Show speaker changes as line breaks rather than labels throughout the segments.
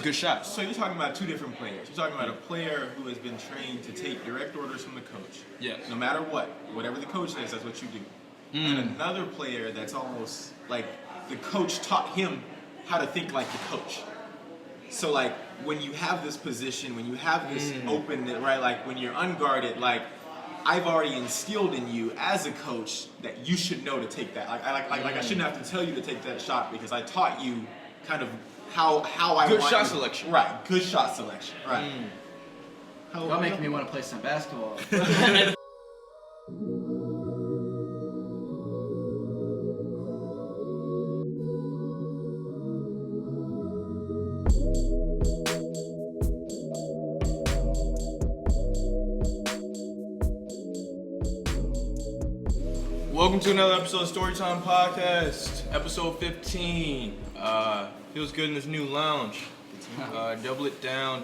good shots.
So you're talking about two different players. You're talking about a player who has been trained to take direct orders from the coach.
Yeah.
No matter what, whatever the coach says, that's what you do. And another player that's almost like the coach taught him how to think like the coach. So like when you have this position, when you have this open, right? Like when you're unguarded, like I've already instilled in you as a coach that you should know to take that. Like I shouldn't have to tell you to take that shot because I taught you kind of how I
good
want
shot
you
selection.
Right, good shot selection. Right.
Y'all making me want to play some basketball.
Welcome to another episode of StoryTime Podcast, episode 15. Feels good in this new lounge. Double it down,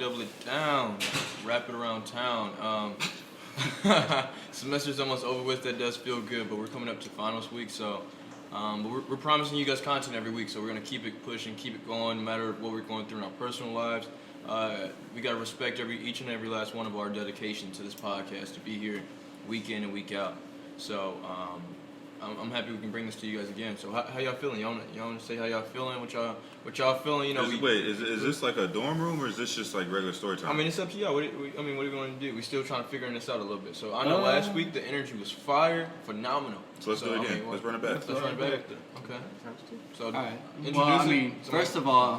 wrap it around town. Semester's almost over with, that does feel good, but we're coming up to finals week, so but we're promising you guys content every week, so we're going to keep it pushing, keep it going, no matter what we're going through in our personal lives. We got to respect each and every last one of our dedication to this podcast to be here week in and week out. So I'm happy we can bring this to you guys again. So how y'all feeling? Y'all want to say how y'all feeling? What y'all feeling? You know.
Is this like a dorm room or is this just like regular story time?
I mean, it's up to y'all. What do you want to do? We still trying to figure this out a little bit. So I know last week the energy was fire, phenomenal.
So let's do it again. Let's run it back.
Let's run it back. Okay. So
all right. Well, first of all,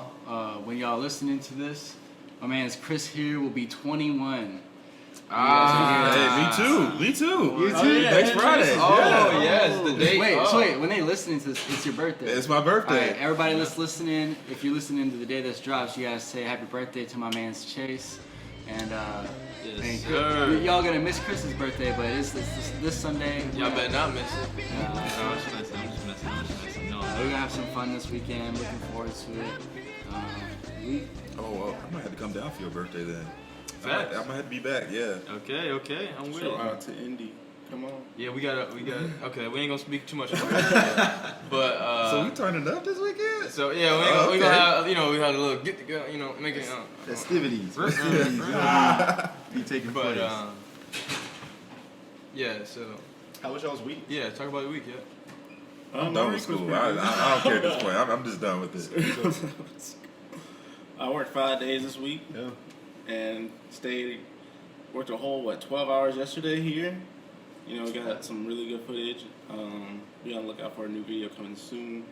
when y'all listening to this, my man's Chris here will be 21.
Hey, me too.
You too.
Next Friday.
Oh, yes, the date.
Wait, when they listening to this, it's your birthday.
It's my birthday.
Right, everybody that's listening, if you're listening to the day this drops, you guys say happy birthday to my man's Chase. And y'all gonna miss Chris's birthday, but it's this Sunday.
Y'all better not miss it.
I'm just messing. No.
We're gonna have some fun this weekend. Looking forward to it.
I might have to come down for your birthday then.
Facts.
I might have to be back, yeah.
Okay, I'm with it.
Shout out to Indy. Come on.
Yeah, we got. Okay, we ain't gonna speak too much about that. But
so we turning up this weekend?
So yeah, we gonna have, we had a little get together, making
Festivities. Be taking place.
But yeah. So
how was y'all's week?
Yeah, talk about the week. Yeah.
I'm done with school. I don't care at this point. I'm just done with this.
I worked 5 days this week.
Yeah.
And worked a whole 12 hours yesterday here. We got some really good footage. Be on the lookout for a new video coming soon.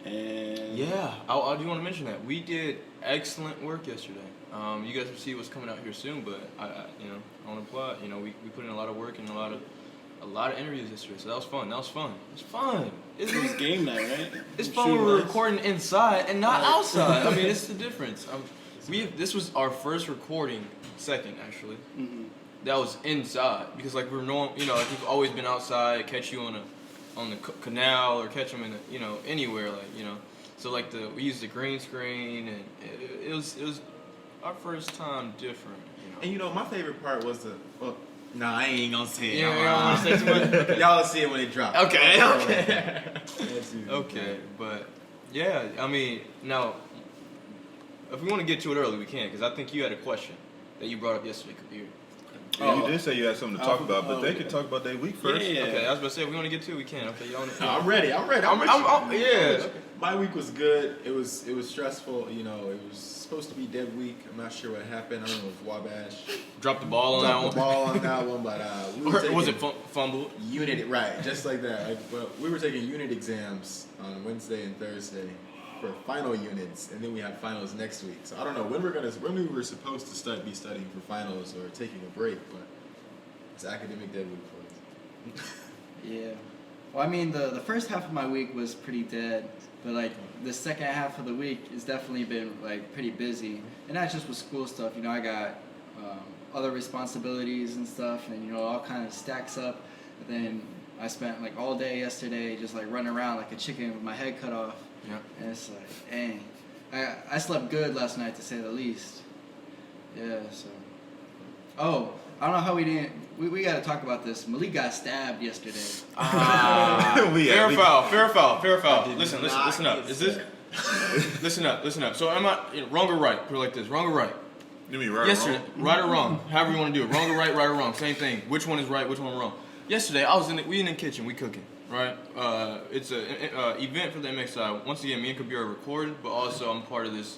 And
yeah, I do want to mention that we did excellent work yesterday. You guys will see what's coming out here soon, but I want to applaud. We put in a lot of work and a lot of interviews yesterday, so that was fun. It's fun.
It was game night, right?
It's fun when we're recording inside and not outside. I mean, it's the difference. This was our first recording, second actually.
Mm-hmm.
That was inside because we're we've always been outside, catch you on the canal or catch them in anywhere So we used the green screen and it was our first time different.
And my favorite part was I ain't gonna say it.
Yeah, y'all want to say too much? Okay.
Y'all will see it when it drops.
Okay. Okay, but yeah, I mean now. If we want to get to it early, we can, because I think you had a question that you brought up yesterday, Kabir.
Yeah, you did say you had something to talk about, but they could talk about their week first.
Yeah.
Okay, I was about to say, if we want to get to it, we can. Okay, y'all.
I'm ready.
Yeah.
My week was good. It was stressful. It was supposed to be dead week. I'm not sure what happened. I don't know if Wabash
Dropped the ball on that one.
But
Or was it fumbled?
Unit, right? Just like that. We were taking unit exams on Wednesday and Thursday for final units, and then we have finals next week. So I don't know when we were supposed to be studying for finals or taking a break, but it's academic dead week for us.
Yeah. Well, I mean, the first half of my week was pretty dead, but the second half of the week has definitely been pretty busy, and not just with school stuff. I got other responsibilities and stuff, and all kind of stacks up. And then I spent all day yesterday just running around like a chicken with my head cut off.
Yeah.
And it's dang. I slept good last night, to say the least. Yeah, so. Oh, I don't know how we didn't. We got to talk about this. Malik got stabbed yesterday.
Fair foul. Listen up. Is Listen up. So am I wrong or right? Put it like this: wrong or right?
You mean right or
Yesterday,
wrong?
right or wrong, however you want to do it. Wrong or right or wrong, same thing. Which one is right? Which one is wrong? Yesterday, we in the kitchen, we cooking, right? It's an event for the MXI. Once again, me and Kabir are recording, but also I'm part of this,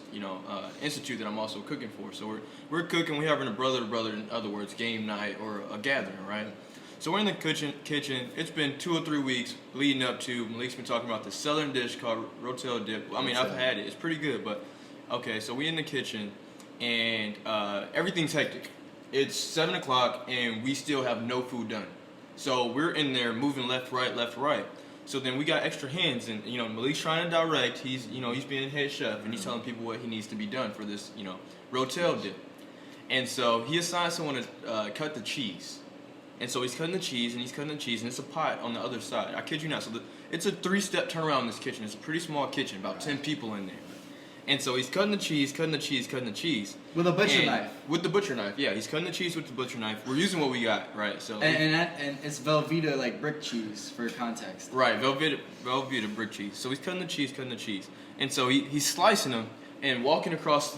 institute that I'm also cooking for. So we're cooking. We're having a brother-to-brother, in other words, game night or a gathering, right? So we're in the kitchen. It's been 2 or 3 weeks leading up to Malik's been talking about this southern dish called rotel dip. I mean, I've had it. It's pretty good, but okay. So we in the kitchen, and everything's hectic. It's 7 o'clock, and we still have no food done. So we're in there moving left, right. So then we got extra hands, and Malik's trying to direct. He's being head chef, and he's telling people what he needs to be done for this rotel dip. And so he assigned someone to cut the cheese. And so he's cutting the cheese, and it's a pot on the other side. I kid you not. So it's a 3-step turnaround in this kitchen. It's a pretty small kitchen, about 10 people in there. And so he's cutting the cheese.
With a butcher knife.
With the butcher knife, yeah. He's cutting the cheese with the butcher knife. We're using what we got, right? So
and it's Velveeta like brick cheese for context.
Right, Velveeta brick cheese. So he's cutting the cheese. And so he's slicing them and walking across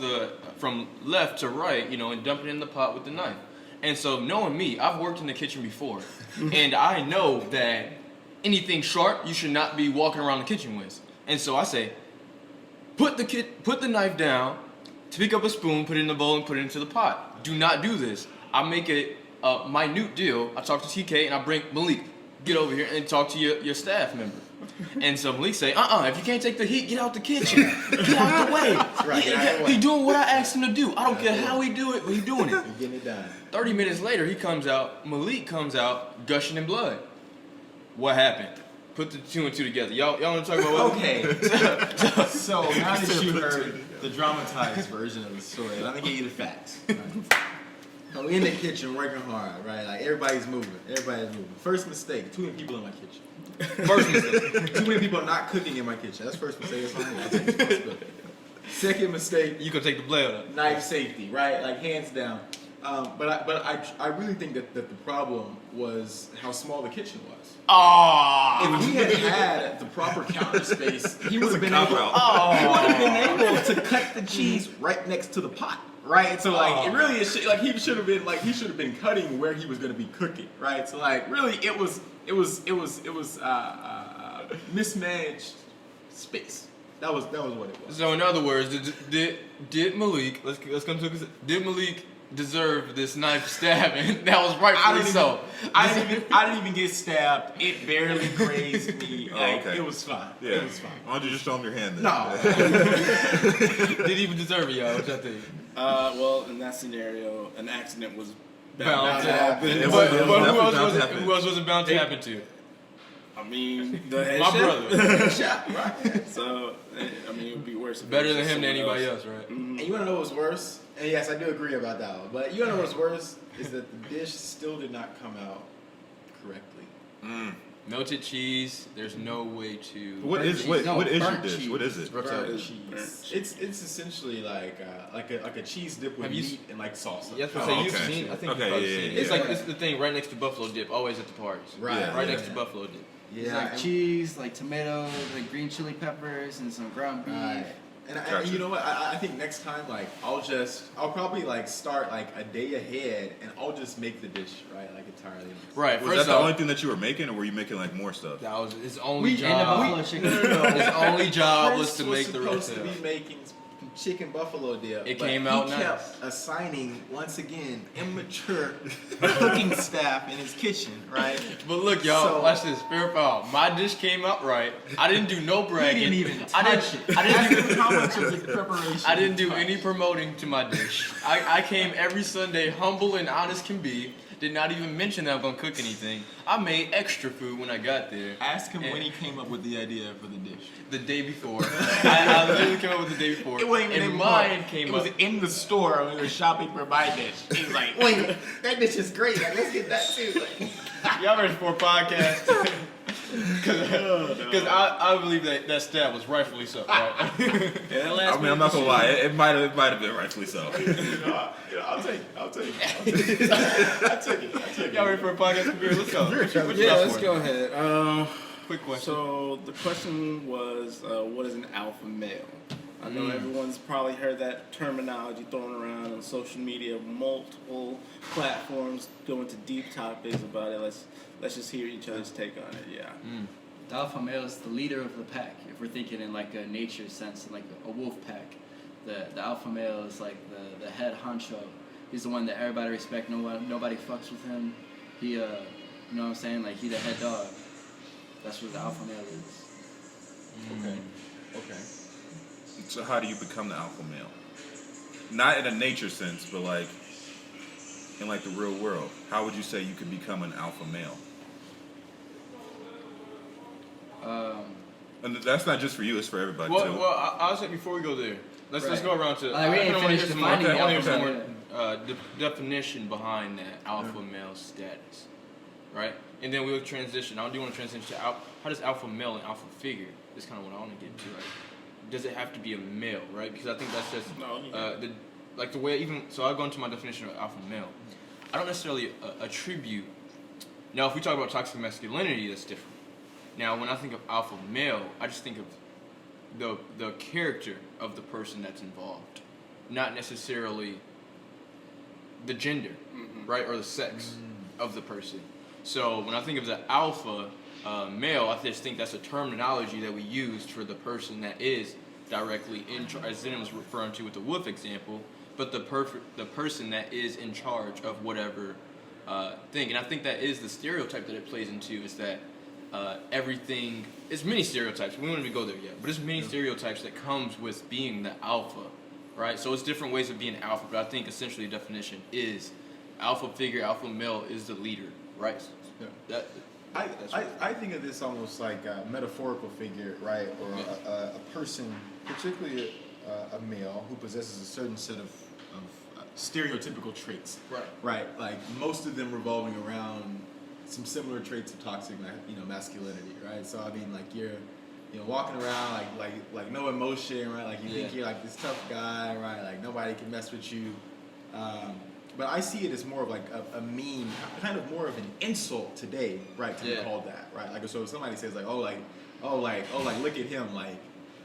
from left to right, and dumping it in the pot with the knife. And so knowing me, I've worked in the kitchen before, and I know that anything sharp you should not be walking around the kitchen with. And so I say, put the knife down, pick up a spoon, put it in the bowl, and put it into the pot. Do not do this. I make it a minute deal. I talk to TK and I bring Malik, get over here and talk to your staff member. And so Malik say, if you can't take the heat, get out the kitchen. Get out the way.
Right,
He doing what I asked him to do. I don't care how he do it, but he doing it.
You're getting it done.
30 minutes later, Malik comes out gushing in blood. What happened? Put the 2 and 2 together. Y'all want to talk about what?
Okay. So now that you heard the dramatized version of the story, let me give you the facts. Right? So we in the kitchen working hard, right? Like everybody's moving. First mistake, too many people in my kitchen. First mistake, too many people not cooking in my kitchen. That's first mistake. That's on me. I take responsibility. Second mistake,
You gonna take the blade up.
knife safety, right? Like hands down. But I really think that the problem was how small the kitchen was. If he had the proper counter space, he would have been able to cut the cheese right next to the pot, right? So like it really is he should have been cutting where he was going to be cooking, right? So like really it was mismanaged space. That was what it was.
So in other words, did Malik? Let's come to it. Did Malik deserve this knife stabbing? That was rightfully so.
I didn't even get stabbed. It barely grazed me.
Okay.
It was fine.
Yeah.
It was fine.
Why don't you just show him your hand then?
No.
Did he even deserve it, y'all? What y'all think?
Well, in that scenario, an accident was
Bound to
happen.
It
But
was
who
definitely
else
bound to happen.
was it bound to happen to?
I mean, the head
My
chef.
brother.
So, it would be worse. if it
Better
was
than
just
him than
someone
anybody else, right?
And you want to know what's worse? And yes, I do agree about that one. But you want to know what's worse is that the dish still did not come out correctly.
Melted cheese. There's no way to.
What is your
burnt
dish?
cheese.
What is it?
Burnt cheese. It's essentially like a cheese dip with
Have you
meat and like salsa.
Yes, I
Oh,
you've
okay.
seen. I think
Okay,
you've probably
yeah,
seen it.
yeah,
It's
yeah.
like it's the thing right next to buffalo dip, always at the parties.
Right.
Yeah,
Right
yeah.
next to buffalo dip.
It's
Yeah.
like cheese, like tomato, like green chili peppers, and some ground beef.
Right. And
Gotcha.
you know what? I think next time, like, I'll probably like start like a day ahead, and I'll just make the dish right, like entirely.
Right.
Was that
First
the only
off,
thing that you were making, or were you making like more stuff?
that was his only
And the
job.
buffalo chicken.
His only job was
Chris
to make the
supposed to
rotel.
be making chicken buffalo dip.
It
but
came out
he
nice.
kept assigning once again immature cooking staff in his kitchen, right?
But look, y'all,
So-
watch this. Fair foul. My dish came out right. I didn't do no bragging.
He didn't even
I
touch
didn't,
it.
I didn't do
How much of the preparation?
I didn't do any promoting to my dish. I came every Sunday humble and honest can be. Did not even mention that I'm gonna cook anything. I made extra food when I got there.
Ask him when he came up with the idea for the dish.
The day before. I literally came up with the day before.
It wasn't even
and
in
mine
It
came
was
up.
in the store when we were shopping for my dish. He was like, "Wait, that dish is great. Like, let's get that too." Like,
Y'all ready for a podcast? Because I believe that stab was rightfully so. Right?
I mean, I'm not gonna lie. It might have been rightfully so.
I'll take it.
Y'all ready for a podcast? Kabir? Let's go. What you
Yeah,
got
let's
for
go
us?
ahead.
Quick question.
So the question was, what is an alpha male? I know everyone's probably heard that terminology thrown around on social media, multiple platforms go into deep topics about it. Let's just hear each other's take on it. Yeah.
The alpha male is the leader of the pack. If we're thinking in like a nature sense, like a wolf pack, the alpha male is like the head honcho. He's the one that everybody respects. Nobody fucks with him. He, you know what I'm saying? Like he the head dog. That's what the alpha male is.
Okay.
So how do you become the alpha male? Not in a nature sense, but like in like the real world. How would you say you could become an alpha male? And that's not just for you; it's for everybody too.
Well, I'll say before we go there, let's
Right.
go around to.
We
I
ain't
wanna hear
finished
some more-
defining
I wanna
the
hear some
alpha
more definition behind that alpha male status, right? And then we'll transition. I do want to transition to how does alpha male and alpha figure? That's kind of what I want to get to. Like, does it have to be a male, right? Because I think that's just the way even. So I'll go into my definition of alpha male. I don't necessarily attribute. Now, if we talk about toxic masculinity, that's different. Now, when I think of alpha male, I just think of the character of the person that's involved, not necessarily the gender, right, or the sex of the person. So when I think of the alpha male, I just think that's a terminology that we use for the person that is directly in charge, as Zen was referring to with the wolf example, but the person that is in charge of whatever thing. And I think that is the stereotype that it plays into, is that everything, it's many stereotypes. We won't even go there yet, but it's many stereotypes that comes with being the alpha, right? So it's different ways of being alpha, but I think essentially the definition is alpha figure, alpha male is the leader, right?
Yeah.
That's
I think of this almost like a metaphorical figure, right? Or a person, particularly a male, who possesses a certain set of stereotypical traits.
Right.
Right. Like most of them revolving around some similar traits of toxic, masculinity, right? So I mean, like you're, walking around like no emotion, right? Like you think you're like this tough guy, right? Like nobody can mess with you. But I see it as more of like a meme, kind of more of an insult today, right? To be called that, right? Like so, if somebody says like, look at him,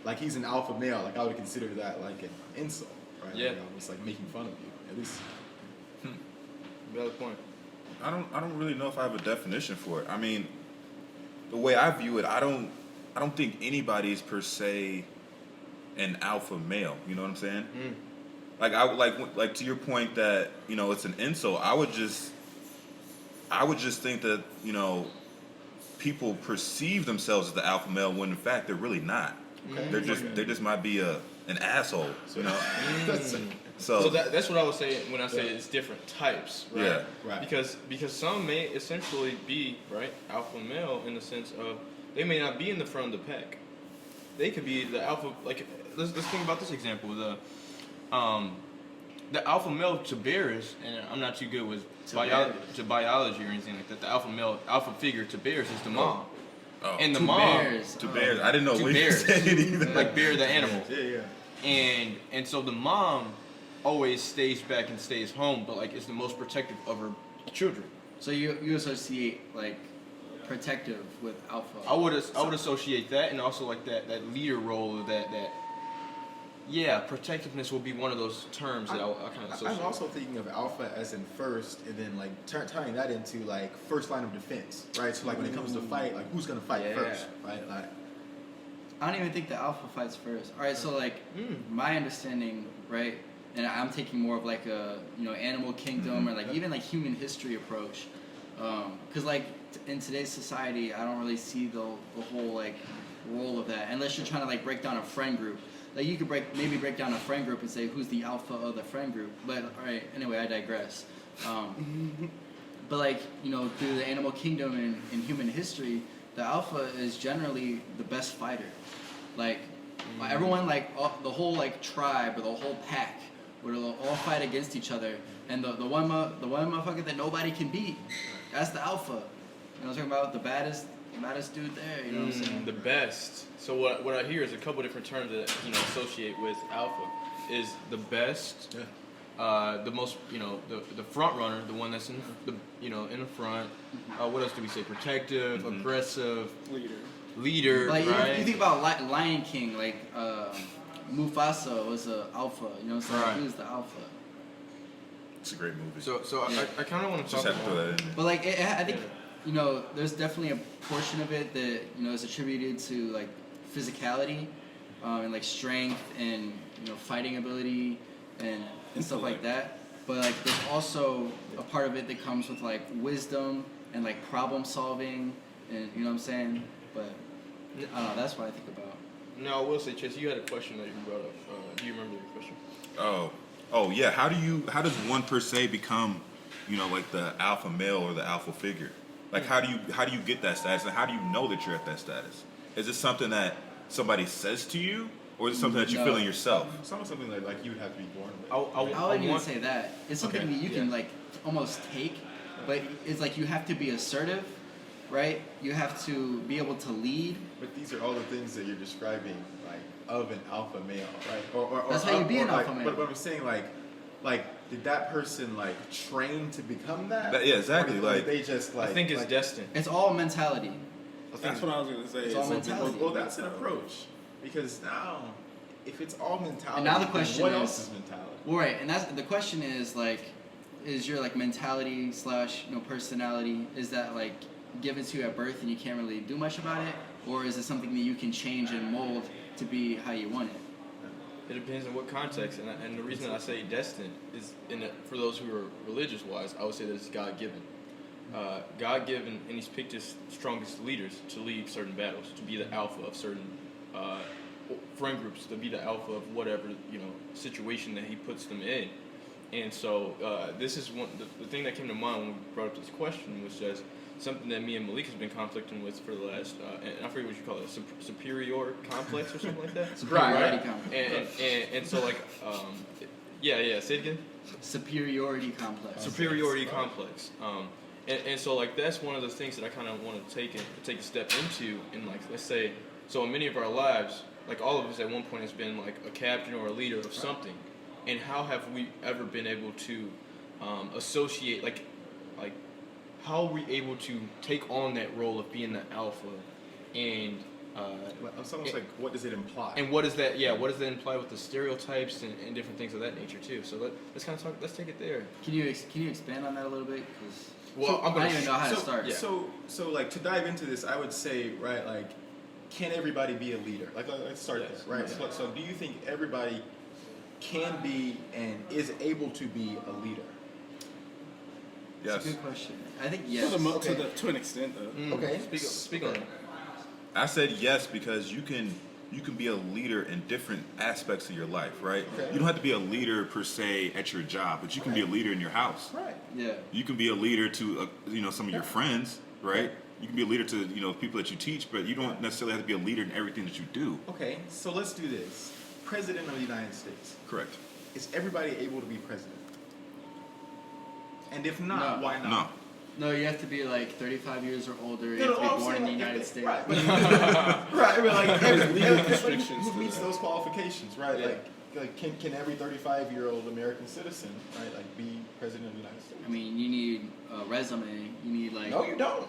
like he's an alpha male, like I would consider that like an insult, right?
Yeah.
Like, it's like making fun of you. At least.
Valid point.
I don't really know if I have a definition for it. I mean, the way I view it, I don't think anybody is per se an alpha male. You know what I'm saying? Like to your point that it's an insult. I would just think that people perceive themselves as the alpha male when in fact they're really not.
Okay.
They just might be an asshole.
So that's what I would say when I say it's different types, right?
Yeah.
Right.
Because some may essentially be, right, alpha male in the sense of they may not be in the front of the pack. They could be the alpha. Like let's think about this example. The alpha male to bears, and I'm not too good with biology or anything like that. The alpha figure to bears is the mom.
Oh.
And the
Two
mom
bears.
To bears, I didn't know
Two
what you
bears.
said either.
like bear the animal.
Yeah.
And so the mom always stays back and stays home, but like is the most protective of her children.
So you associate like protective with alpha.
I would associate that, and also like that leader role, or that protectiveness will be one of those terms that I kind of associate.
I'm also thinking of alpha as in first, and then like tying that into like first line of defense, right? So like when it comes to fight, like who's gonna fight first, right? Like
I don't even think the alpha fights first. All right, so like my understanding, right, and I'm taking more of like a animal kingdom or like even like human history approach, because like in today's society, I don't really see the whole like role of that unless you're trying to like break down a friend group. Like you could maybe break down a friend group and say who's the alpha of the friend group. But all right, anyway, I digress. But like through the animal kingdom and in human history, the alpha is generally the best fighter. Like everyone, like the whole like tribe or the whole pack, where they'll all fight against each other, and the one motherfucker that nobody can beat, that's the alpha. You know what I'm talking about? The baddest dude there. You know what I'm saying?
The best. So what I hear is a couple different terms that associate with alpha is the best, the most, the front runner, the one that's in the, in the front. What else do we say? Protective, aggressive, leader,
Like
right?
you think about Lion King, like Mufasa was an alpha. You know what I'm saying?
Right.
He was the alpha.
It's a great movie.
So
Yeah.
I kind of want to
Just
talk
had to throw
about.
that in there.
But like I think there's definitely a portion of it that is attributed to like physicality, and like strength and fighting ability and stuff like that. But like there's also a part of it that comes with like wisdom and like problem solving and you know what I'm saying. But I don't know. That's what I think about.
No, I will say, Chase, you had a question that you brought up. Do you remember your question?
Oh yeah. How does one per se become, like the alpha male or the alpha figure? Like how do you get that status, and how do you know that you're at that status? Is it something that somebody says to you, or is it something that you feel in yourself?
It's almost something like you would have to be born with.
I wouldn't even say that. It's something
Okay.
that you can like almost take, but it's like you have to be assertive, right? You have to be able to lead.
But these are all the things that you're describing, like of an alpha male, right? Or
That's how you be an alpha male.
But I'm saying, like, did that person like train to become that?
Yeah, exactly.
Or did
Like,
they just like.
I think it's
like,
destined.
It's all mentality.
That's what I was gonna say.
It's all mentality.
Well, that's an approach, because now, if it's all mentality,
And now the
then
question
what
is-
else is mentality?
Well, right, and that's the question is like, is your like mentality / personality, is that like given to you at birth and you can't really do much about it, or is it something that you can change and mold to be how you want it?
It depends on what context, and the reason I say destined is for those who are religious wise, I would say that it's God given. God given, and He's picked His strongest leaders to lead certain battles, to be the alpha of certain friend groups, to be the alpha of whatever situation that He puts them in. And so this is the thing that came to mind when we brought up this question was just something that me and Malik has been conflicting with for the last, and I forget what you call it, superior complex or something like that.
Superiority complex.
And so like, yeah, say it again.
Superiority complex.
Superiority complex. And so like that's one of the things that I kind of want to take a step into, and like let's say, so in many of our lives, like all of us at one point has been like a captain or a leader of something, and how have we ever been able to associate like how are we able to take on that role of being the alpha, and
It's almost like, what does it imply?
and what does that imply with the stereotypes and different things of that nature too? So let's kind of talk. Let's take it there.
Can you expand on that a little bit? 'Cause
Well, I'm
I
gonna
don't even know how to start.
Yeah.
So like to dive into this, I would say, right, like, can everybody be a leader? Like, let's start
Yes.
there, right?
Yeah.
So do you think everybody can be and is able to be a leader?
That's
yes.
a good question. I think yes.
To an extent, though.
Okay.
Speak on it.
I said yes because you can be a leader in different aspects of your life, right?
Okay.
You don't have to be a leader per se at your job, but you can be a leader in your house.
Right.
Yeah.
You can be a leader to some of your friends, right? You can be a leader to people that you teach, but you don't necessarily have to be a leader in everything that you do.
Okay, so let's do this. President of the United States.
Correct.
Is everybody able to be president? And if not,
No.
why not?
No.
No, you have to be like 35 years or older. You
No,
have to
I'm
be born in
saying,
the
like,
United States.
Right, right. I mean, like, everybody
restrictions
who
to
meets
that.
those qualifications, right?
Yeah.
Like can every 35-year-old American citizen, right, like, be president of the United States?
I mean, you need a resume. You need like.
No, you don't.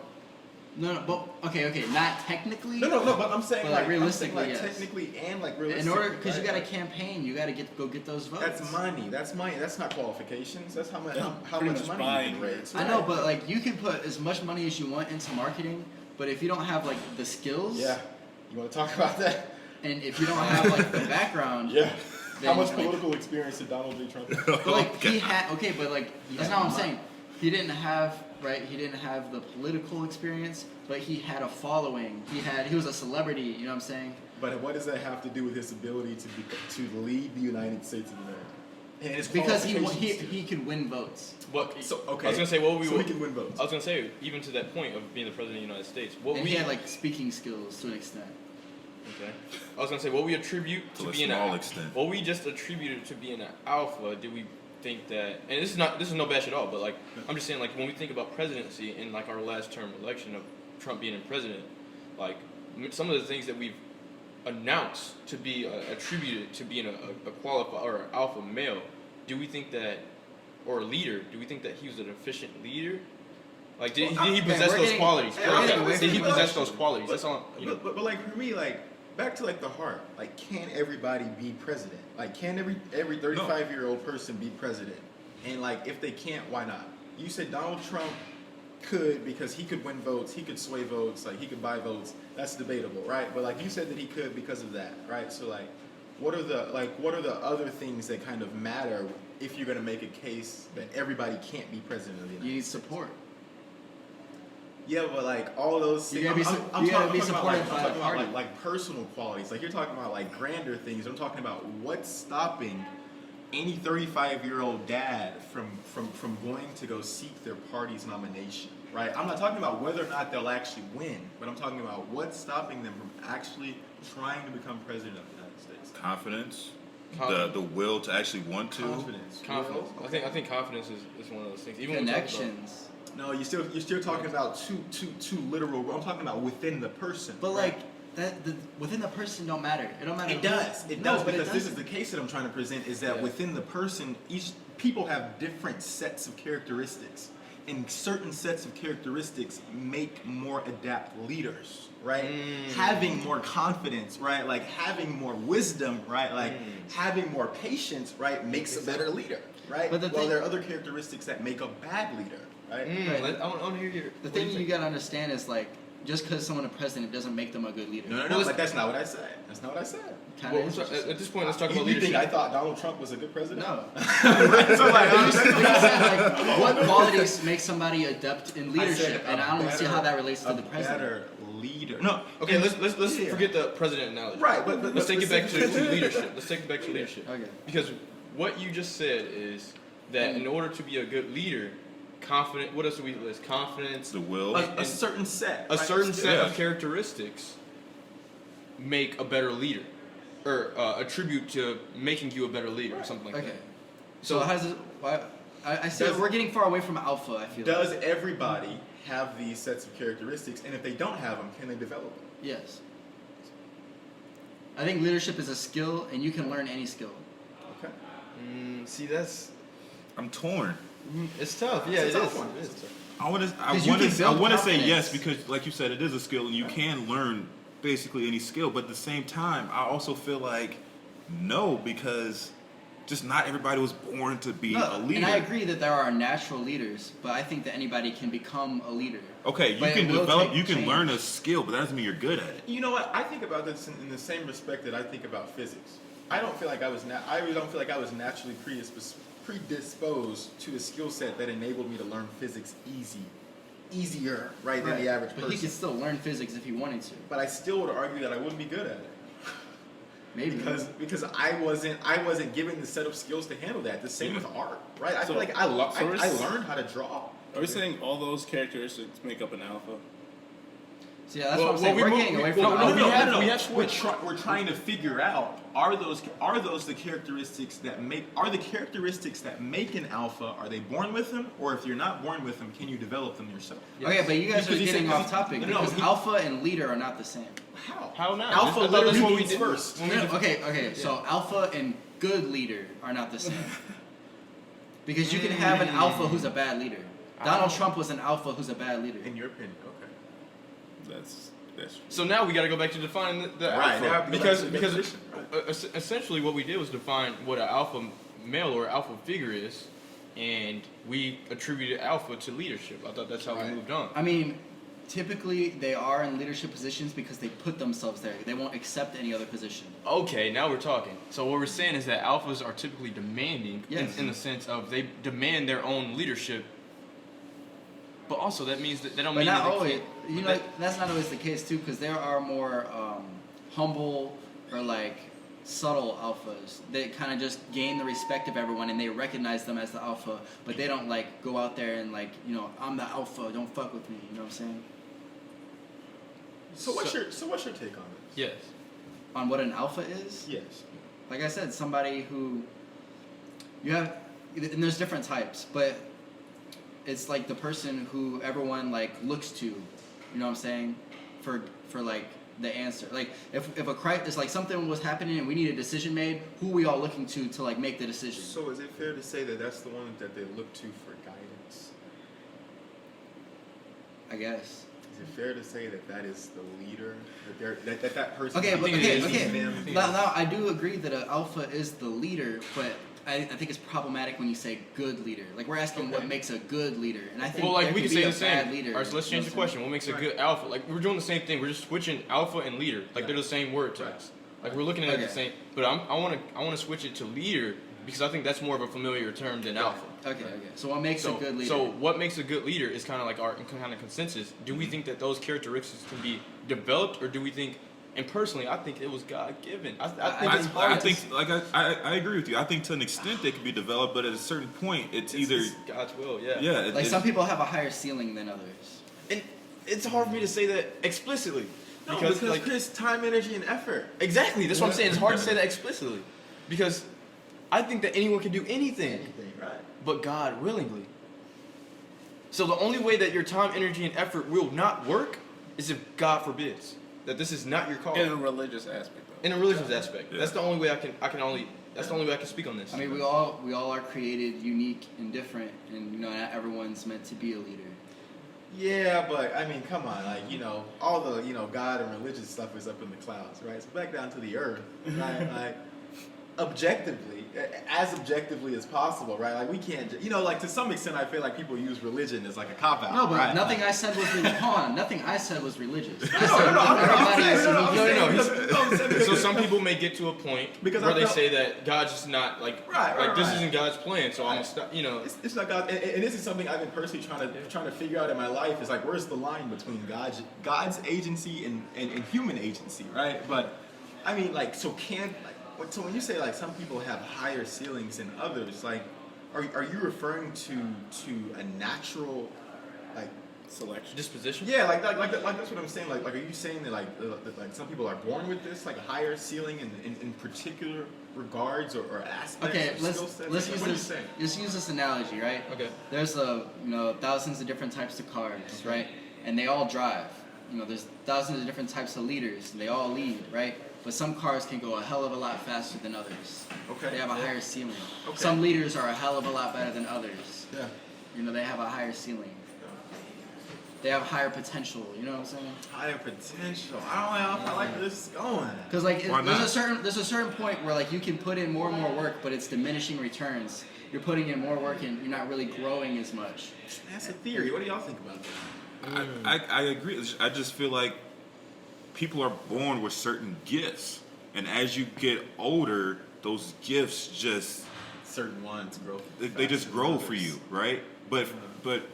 No, but okay, not technically.
No, but I'm saying,
But, like,
like,
realistically,
I'm saying, like,
yes.
technically and, like,
In
realistically.
order, because you
right?
got to campaign, you got to go get those votes.
That's money. That's money. That's not qualifications. That's how much
Yeah,
how
pretty
much
much
money you can
buying.
raise.
I know, but like you can put as much money as you want into marketing, but if you don't have like the skills,
Yeah. You want to talk about that?
and if you don't have like the background,
Yeah. How
Then,
much
like-
political experience did Donald J. Trump have?
but like he had but like that's not what I'm
money.
saying. He didn't have the political experience, but he had a following. He was a celebrity. You know what I'm saying?
But what does that have to do with his ability to lead the United States of America? And his
Because
qualifications
he could win votes.
What?
So okay.
I was gonna say what we
so
would.
he can win votes.
I was gonna say even to that point of being the president of the United States. What
And
we
he had like speaking skills to an extent.
Okay. I was gonna say what we attribute
To
to
a
being
small extent.
What we just attributed to being an alpha. Did we think that? And this is no bash at all. But like I'm just saying like when we think about presidency in like our last term election of Trump being in president, like some of the things that we've announced to be attributed to being a qualified or an alpha male do we think that, or a leader, do we think that he was an efficient leader? Like, did he
Okay,
possess
we're
those
getting-
qualities?
we're getting away
Did
from
he
the
possess
question.
those qualities? That's all. You know.
But like for me, like back to like the heart. Like, can everybody be president? Like, can every 35-year-old person be president? And like, if they can't, why not? You said Donald Trump could because he could win votes, he could sway votes, like he could buy votes. That's debatable, right? But like you said that he could because of that, right? So like, what are the other things that kind of matter if you're going to make a case that everybody can't be president of the United
You need
States?
support.
Yeah, but like all those
You
things,
gotta be
I'm talking about
supported by a
like
party.
like personal qualities. Like you're talking about like grander things. I'm talking about what's stopping any 35-year-old dad from going to go seek their party's nomination, right? I'm not talking about whether or not they'll actually win, but I'm talking about what's stopping them from actually trying to become president of the United States.
Confidence,
Confidence.
the will to actually want to.
Confidence.
Confidence.
Will,
I think confidence is one of those things. Even when we talk about-
Connections.
No, you're still talking about too literal. I'm talking about within the person.
But
right?
like within the person don't matter. It don't matter.
It does. It
No,
does
but it
because this is
doesn't.
the case that I'm trying to present is that
Yeah.
within the person, people have different sets of characteristics, and certain sets of characteristics make more adept leaders, right? Having more confidence, right? Like having more wisdom, right? Like having more patience, right? Makes a better leader, right?
But the
Well,
thing-
there are other characteristics that make a bad leader, right?
Right.
I want to hear your.
The
what do
thing
you
you
think?
gotta understand is like just because someone a president doesn't make them a good leader.
No,
Well,
but that's not what I said. That's not what I said.
Kinda
Well,
is what you said.
at this point, let's talk
You
about
think
leadership.
I thought Donald Trump was a good president?
No.
So like,
But you said, like, what qualities make somebody adept in
I
leadership,
said
and I don't see how that relates to
a
the president.
better leader. No,
Okay, let's
Yeah.
forget the president analogy.
Right, but
let's take it back to leadership. Let's take it back to leadership.
Okay.
Because what you just said is that in order to be a good leader, confident. What else do we list? Confidence.
The will.
a certain set.
A
right?
certain set
Yeah.
of characteristics make a better leader, or attribute to making you a better leader, or something like
Okay.
that.
So how does it? Why? I see
Does-
we're getting far away from alpha. I feel.
Does
like.
everybody have these sets of characteristics? And if they don't have them, can they develop them?
Yes. I think leadership is a skill, and you can learn any skill.
Okay.
See, that's
I'm torn.
it's tough. Yeah,
It's a
it
tough
is.
one.
It is tough.
I want to. I
'Cause you
want
can
to.
build
say
confidence.
yes because, like you said, it is a skill and you can learn basically any skill. But at the same time, I also feel like no, because just not everybody was born to be a leader.
And I agree that there are natural leaders, but I think that anybody can become a leader.
Okay, you
But
can
it will
develop.
take
You can
change.
learn a skill, but that doesn't mean you're good at it.
You know what? I think about this in the same respect that I think about physics. I don't feel like I was. I really don't feel like I was naturally predisposed to a skill set that enabled me to learn physics easier, right, than the average
But
person.
he could still learn physics if he wanted to.
But I still would argue that I wouldn't be good at it.
Maybe.
Because I wasn't given the set of skills to handle that. The same with art, right? I
So-
feel like
so we're
I learned how to draw.
Are we saying all those characteristics make up an alpha?
So yeah, that's what I'm saying. We're getting away from
no,
alpha.
we have
We're trying to figure out are those the characteristics that make an alpha? Are they born with them, or if you're not born with them, can you develop them yourself?
Okay, but you guys
Because
are
he
getting
said-
off topic
no,
because
he-
alpha and leader are not the same.
How not?
Alpha
I thought that's
literally
what we
means
did
first.
when we did-
Okay. So alpha and good leader are not the same. Because you can have an alpha who's a bad leader. Donald Trump was an alpha who's a bad leader.
In your opinion, okay.
That's
So now we got to go back to defining the
Right, now
alpha
we go back to the
because
definition,
essentially what we did was define what an alpha male or alpha figure is, and we attributed alpha to leadership. I thought that's how we moved on.
I mean, typically they are in leadership positions because they put themselves there. They won't accept any other position.
Okay, now we're talking. So what we're saying is that alphas are typically demanding
Yes.
in the sense of they demand their own leadership. But also that means that they don't
But
mean
not
that they
always.
can't.
You know, that's not always the case too, because there are more humble or like subtle alphas that kind of just gain the respect of everyone and they recognize them as the alpha, but they don't like go out there and like, you know, I'm the alpha, don't fuck with me. You know what I'm saying?
So what's your take on this?
Yes.
On what an alpha is?
Yes.
Like I said, somebody who you have, and there's different types, but it's like the person who everyone like looks to, you know what I'm saying, for like the answer. Like if a crisis, like something was happening and we need a decision made, who are we all looking to like make the decision?
So is it fair to say that that's the one that they look to for guidance?
I guess.
Is it fair to say that that is the leader? That person?
Okay, but
think it
okay.
is.
Now I do agree that an alpha is the leader, but I think it's problematic when you say good leader. Like we're asking what makes a good leader, and I think
Well, like
there
we
could
can
be
say
a
the same.
bad leader.
All right, so let's change the question. What makes a good alpha? Like we're doing the same thing. We're just switching alpha and leader. Like they're the same word to us. Like we're looking at it the same. But I want to switch it to leader because I think that's more of a familiar term than alpha.
Okay. So what makes a good leader?
So what makes a good leader is kind of like our kind of consensus. Do we think that those characteristics can be developed, or do we think? And personally, I think it was God given. I think it's hard.
I think, like I agree with you. I think to an extent they can be developed, but at a certain point, it's either
God's will. Yeah.
yeah.
like some people have a higher ceiling than others.
And it's hard for me to say that explicitly.
No, because
like,
Chris, time, energy, and effort.
exactly. That's what I'm saying. It's hard to say that explicitly. Because I think that anyone can do anything.
Right.
But God willingly. So the only way that your time, energy, and effort will not work is if God forbids that this is not your call.
In a religious aspect, though.
In a religious aspect.
Yeah.
That's the only way that's the only way I can speak on this.
I mean, we all are created unique and different, and not everyone's meant to be a leader.
Yeah, but I mean, come on, like all the God and religious stuff is up in the clouds, right? So back down to the earth, right? Like objectively, as objectively as possible, right? Like we can't, like to some extent, I feel like people use religion as like a cop out.
No, but
right?
nothing I said was religious. Hold on, nothing I said was religious. I said
So some people may get to a point
Because
where
I
they
felt-
say that God's just not like this isn't God's plan, so I'm gonna stop.
It's not God, and this is something I've been personally trying to figure out in my life. Is like, where's the line between God's agency and human agency, right? But I mean, like, so when you say like some people have higher ceilings than others, like, are you referring to a natural, like,
Selection.
disposition.
yeah, like that's what I'm saying. Like are you saying that like some people are born with this, like a higher ceiling in particular regards or aspects?
Okay,
or skill sets?
let's use
What are you
this.
saying?
Just use this analogy, right?
Okay.
There's thousands of different types of cars, right? And they all drive. There's thousands of different types of leaders, and they all lead, right? But some cars can go a hell of a lot faster than others.
Okay.
They have a higher ceiling.
Okay.
Some leaders are a hell of a lot better than others.
Yeah.
They have a higher ceiling. They have higher potential. You know what I'm saying?
Higher potential. I don't know if I like where this is going.
Because like
Why not?
there's a certain point where like you can put in more and more work, but it's diminishing returns. You're putting in more work and you're not really growing as much.
That's a theory. What do y'all think about that?
I agree. I just feel like people are born with certain gifts, and as you get older, those gifts just
Certain ones grow.
they just grow for you, right? But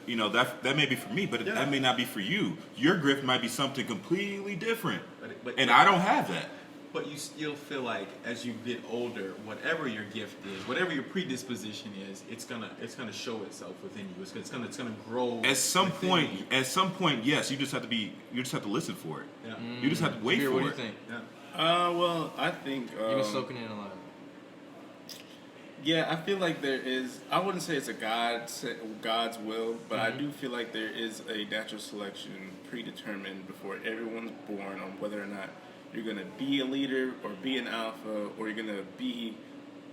that may be for me, but
Yeah.
that may not be for you. Your gift might be something completely different,
But
and I don't have that.
But you still feel like as you get older, whatever your gift is, whatever your predisposition is, it's gonna show itself within you. It's gonna grow.
At some
within
point,
you.
yes, you just have to listen for it.
Yeah.
You just have to wait
Samir,
for
what do
it.
you think?
Yeah.
Well, I think.
You've been soaking in a lot.
Yeah, I feel like there is. I wouldn't say it's a God's will, but I do feel like there is a natural selection predetermined before everyone's born on whether or not you're gonna be a leader or be an alpha, or you're gonna be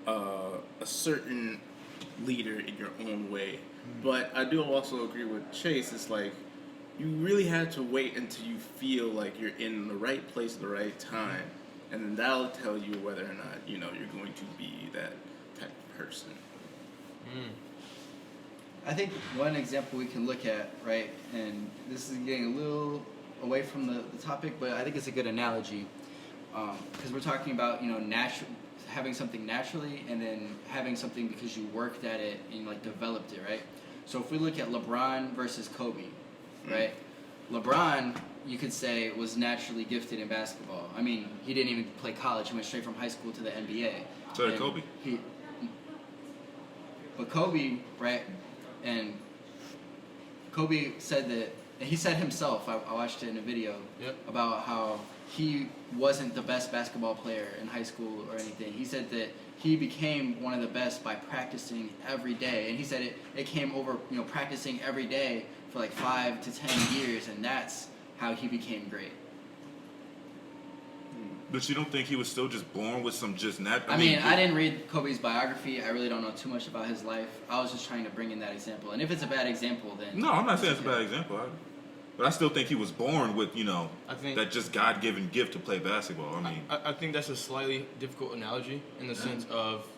a certain leader in your own way. But I do also agree with Chase. It's like you really have to wait until you feel like you're in the right place at the right time, and then that'll tell you whether or not you're going to be that type of person.
I think one example we can look at, right, and this is getting a little away from the topic, but I think it's a good analogy because we're talking about having something naturally and then having something because you worked at it and like developed it, right? So if we look at LeBron versus Kobe, right? LeBron, you could say, was naturally gifted in basketball. I mean, he didn't even play college; he went straight from high school to the NBA.
So did
And
Kobe?
But Kobe, right? And Kobe said that, and he said himself, I watched it in a video, about how he wasn't the best basketball player in high school or anything. He said that he became one of the best by practicing every day. And he said it came over, practicing every day for like 5 to 10 years, and that's how he became great.
But you don't think he was still just born with some just natural?
I mean, I didn't read Kobe's biography. I really don't know too much about his life. I was just trying to bring in that example. And if it's a bad example, then...
No, I'm not saying it's a bad example. But I still think he was born with,
I think
that just God-given gift to play basketball. I mean,
I think that's a slightly difficult analogy in the sense of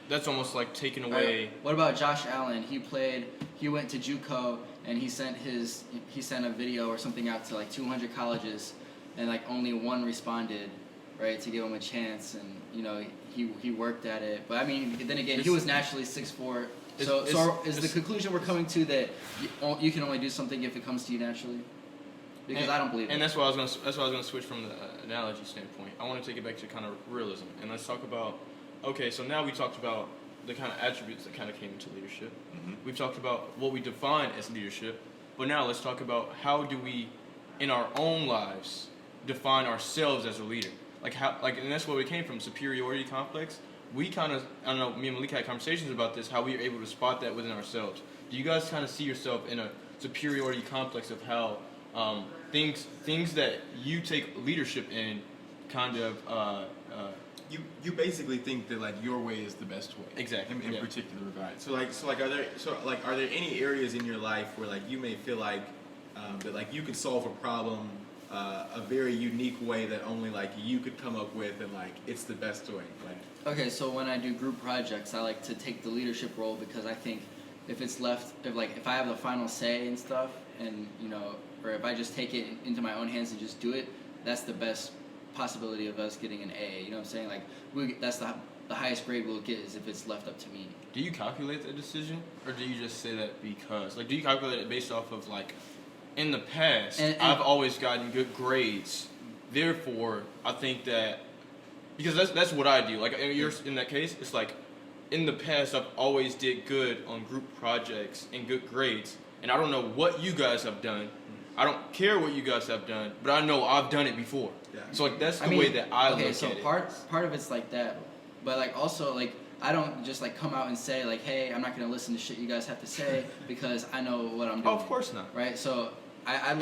that's almost like taking away.
What about Josh Allen? He went to JUCO and he sent a video or something out to like 200 colleges, and like only one responded, right, to give him a chance, and he worked at it. But I mean, then again, he was naturally 6'4". So is the conclusion we're coming to that you can only do something if it comes to you naturally? Because I don't believe it.
And that's why I was gonna switch from the analogy standpoint. I want to take it back to kind of realism, and let's talk about. Okay, so now we talked about the kind of attributes that kind of came into leadership.
Mm-hmm.
We've talked about what we define as leadership, but now let's talk about how do we, in our own lives, define ourselves as a leader. And that's where we came from, superiority complex. We kind of, I don't know, me and Malik had conversations about this, how we were able to spot that within ourselves. Do you guys kind of see yourself in a superiority complex of how things that you take leadership in kind of...
You basically think that like your way is the best way.
Exactly.
In particular regard. So are there any areas in your life where like you may feel like that like you could solve a problem a very unique way that only like you could come up with, and like it's the best way? Like,
okay, so when I do group projects, I like to take the leadership role because I think if I have the final say and stuff, and or if I just take it into my own hands and just do it, that's the best possibility of us getting an A. You know what I'm saying? Like that's the highest grade we'll get is if it's left up to me.
Do you calculate the decision, or do you just say that because? Like, do you calculate it based off of like, in the past, I've always gotten good grades, therefore I think that because that's what I do. Like in that case, it's like in the past I've always did good on group projects and good grades, and I don't know what you guys have done. I don't care what you guys have done, but I know I've done it before. Yeah. So like that's the way that I look at it.
Okay, so part of it's like that, but like also like I don't just like come out and say like, hey, I'm not gonna listen to shit you guys have to say because I know what I'm doing.
Oh, of course not.
Right. So I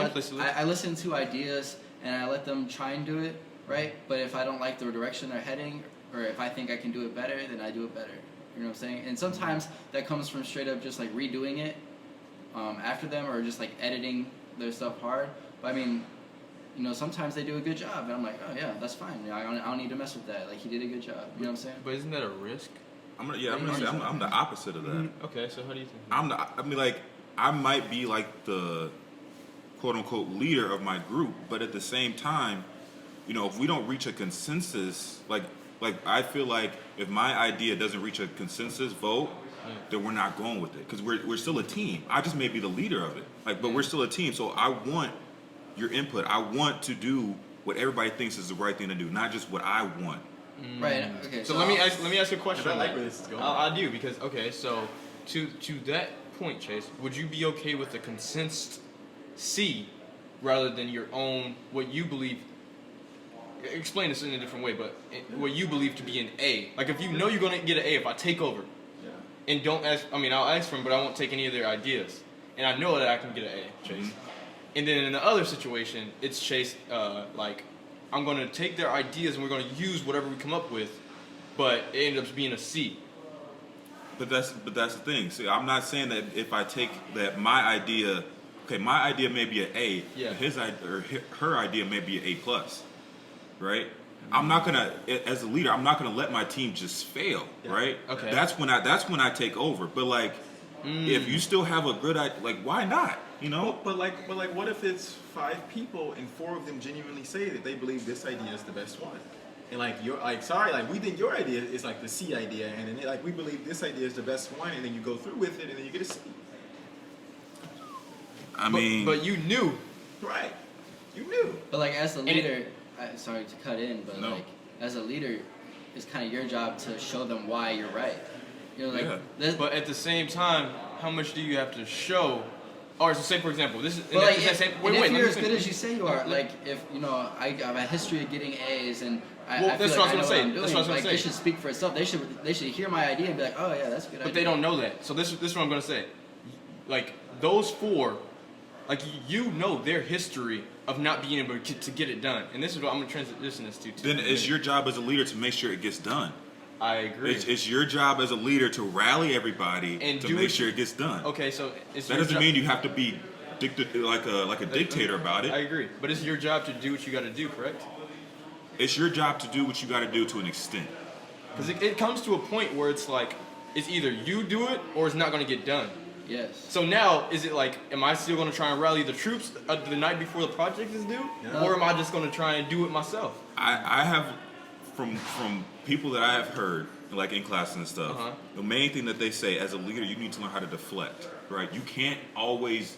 listen to ideas and I let them try and do it, right? But if I don't like the direction they're heading, or if I think I can do it better, then I do it better. You know what I'm saying? And sometimes that comes from straight up just like redoing it after them, or just like editing their stuff hard. But I mean, sometimes they do a good job, and I'm like, oh yeah, that's fine. I don't need to mess with that. Like he did a good job. You know what I'm saying?
But isn't that a risk?
I'm gonna say I'm the opposite of that.
Mm-hmm. Okay, so how do you think?
I might be like the quote unquote leader of my group, but at the same time, if we don't reach a consensus, like I feel like if my idea doesn't reach a consensus vote, then we're not going with it because we're still a team. I just may be the leader of it, but we're still a team. So I want your input. I want to do what everybody thinks is the right thing to do, not just what I want.
Right. Okay.
So let me ask you a question.
I like where this is going.
I do because so to that point, Chase, would you be okay with the consensus C rather than your own what you believe? Explain this in a different way, but what you believe to be an A. Like if you know you're gonna get an A if I take over. And don't ask. I'll ask for them, but I won't take any of their ideas. And I know that I can get an A, Chase. Mm-hmm. And then in the other situation, it's Chase. Like, I'm going to take their ideas and we're going to use whatever we come up with, but it ends up being a C.
But that's the thing. See, I'm not saying that if I take that my idea may be an A,
yeah.
But his idea or her idea may be an A plus, right? I'm not gonna, as a leader, I'm not gonna let my team just fail, right?
Okay.
That's when I take over. But like, if you still have a good idea, like why not?
But what if it's 5 people and 4 of them genuinely say that they believe this idea is the best one, and like we think your idea is like the C idea, and then we believe this idea is the best one, and then you go through with it, and then you get a C.
But you knew,
right? You knew.
But like as a leader. Sorry to cut in, but
no.
like as a leader, it's kind of your job to show them why you're right.
But at the same time, how much do you have to show? Or so say for example, this is.
But like, if you're as good as you say you are, like if I have a history of getting A's and I feel like I know what I'm doing, like it should speak for itself. They should hear my idea and be like, oh yeah, that's a good idea.
But they don't know that. So this is what I'm gonna say. Like those 4 like you know their history of not being able to get it done, and this is what I'm gonna transition this to.
Then it's your job as a leader to make sure it gets done.
I agree.
It's your job as a leader to rally everybody
And
to
do
make
it-
sure it gets done.
Okay, so it's
That
your
doesn't
job-
mean you have to be like a dictator about
I
it.
agree, but it's your job to do what you got to do, correct?
It's your job to do what you got to do to an extent.
Because it comes to a point where it's like it's either you do it or it's not going to get done.
Yes.
So now, is it like, am I still going to try and rally the troops the night before the project is due,
Yeah.
or am I just going to try and do it myself?
I have from people that I have heard, like in classes and stuff,
Uh-huh.
the main thing that they say as a leader, you need to learn how to deflect, right? You can't always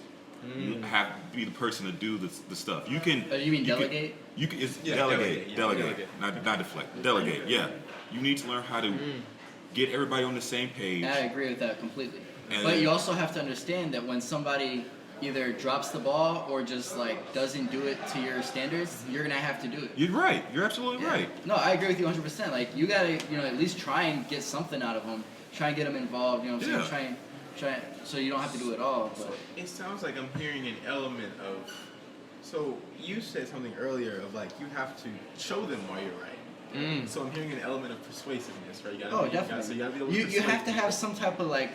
be the person to do the stuff. You can.
You mean delegate?
You can. It's
Yeah,
delegate.
delegate.
Not deflect. Delegate. Yeah. You need to learn how to get everybody on the same page.
And I agree with that completely.
And
But
then-
you also have to understand that when somebody either drops the ball or just like doesn't do it to your standards, you're gonna have to do it.
You're right. You're absolutely right.
No, I agree with you 100%. Like you gotta, at least try and get something out of them. Try and get them involved. You know what I'm
Yeah.
saying? Try, so you don't have to do it all. But
It sounds like I'm hearing an element of. So you said something earlier of like you have to show them why you're right. So I'm hearing an element of persuasiveness, right? You gotta
oh,
be,
definitely.
So you gotta be able to
you
persuade
have to
people.
have some type of like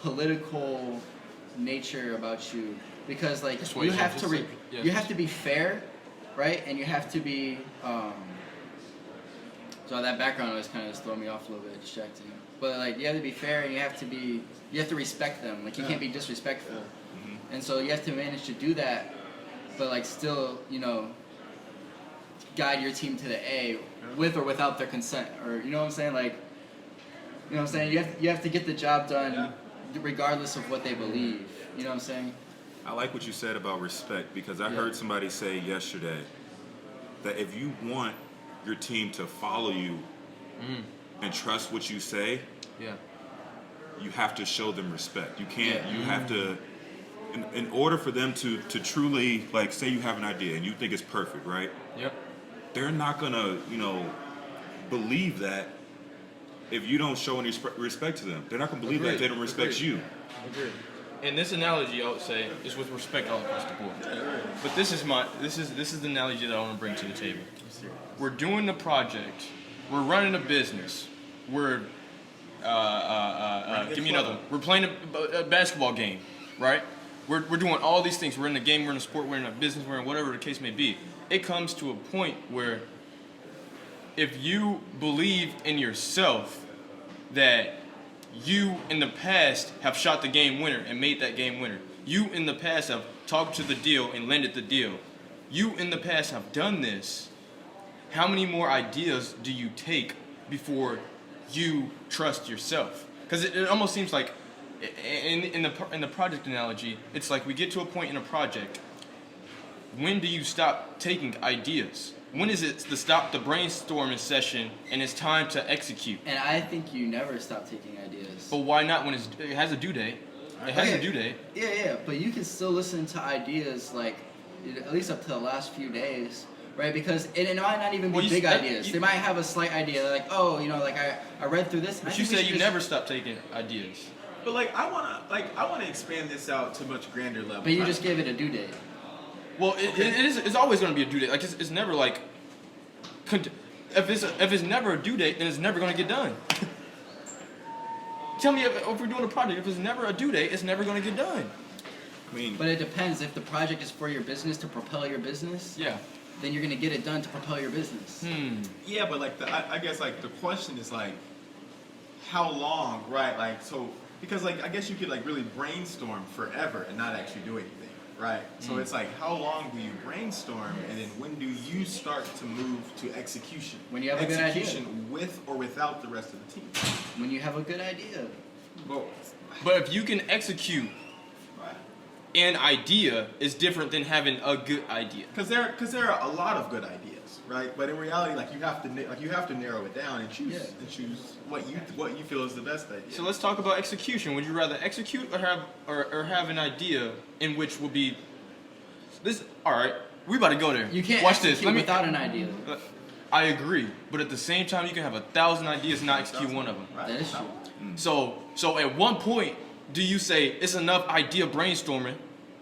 political nature about you because like you
Persuasion,
have to
yes.
you have to be fair, right? And you have to be so that background always kind of just throw me off a little bit, distracting. But like you have to be fair and you have to respect them. Like you can't be disrespectful. And so you have to manage to do that, but like still, guide your team to the A with or without their consent, or you know what I'm saying? Like, you know what I'm saying? You have to get the job done regardless of what they believe. You know what I'm saying?
I like what you said about respect because I heard somebody say yesterday that if you want your team to follow you and trust what you say,
Yeah.
you have to show them respect. You can't. You have to. In order for them to truly like say you have an idea and you think it's perfect, right?
Yep.
They're not gonna believe that if you don't show any respect to them. They're not gonna believe that if they don't respect you.
Agreed. And this analogy, I would say, is with respect all across the board. But this is the analogy that I want to bring to the table. We're doing the project. We're running a business. We're give me another one. We're playing a basketball game, right? We're doing all these things. We're in a game. We're in a sport. We're in a business. We're in whatever the case may be. It comes to a point where if you believe in yourself that you in the past have shot the game winner and made that game winner. You in the past have talked to the deal and landed the deal. You in the past have done this. How many more ideas do you take before you trust yourself? Because it almost seems like in the project analogy, it's like we get to a point in a project. When do you stop taking ideas? When is it to stop the brainstorming session and it's time to execute?
And I think you never stop taking ideas.
But why not when it has a due date? It has a due date.
Yeah, but you can still listen to ideas like at least up to the last few days, right? Because it might not even be big ideas. They might have a slight idea. They're like, I read through this.
But you said you never stop taking ideas.
But I wanna expand this out to a much grander level.
But you just gave it a due date.
Well, it's always going to be a due date. Like it's never like, if it's never a due date, then it's never going to get done. Tell me if we're doing a project, if it's never a due date, it's never going to get done.
I mean,
But it depends. If the project is for your business to propel your business,
Yeah.
then you're gonna get it done to propel your business.
Yeah, but I guess the question is how long, right? Because I guess you could really brainstorm forever and not actually do anything, right? So it's how long do you brainstorm, and then when do you start to move to execution?
When you have a good idea.
Execution with or without the rest of the team.
When you have a good idea.
But if you can execute an idea, is different than having a good idea.
Because there are a lot of good ideas, right? But in reality, you have to narrow it down and choose what you feel is the best idea.
So let's talk about execution. Would you rather execute or have an idea in which will be this? All right, we about to go there.
You can't
watch
execute
this.
without an idea.
I agree, but at the same time, you can have 1,000 ideas and not execute one of them.
Right?
That is true.
So at one point, do you say it's enough idea brainstorming,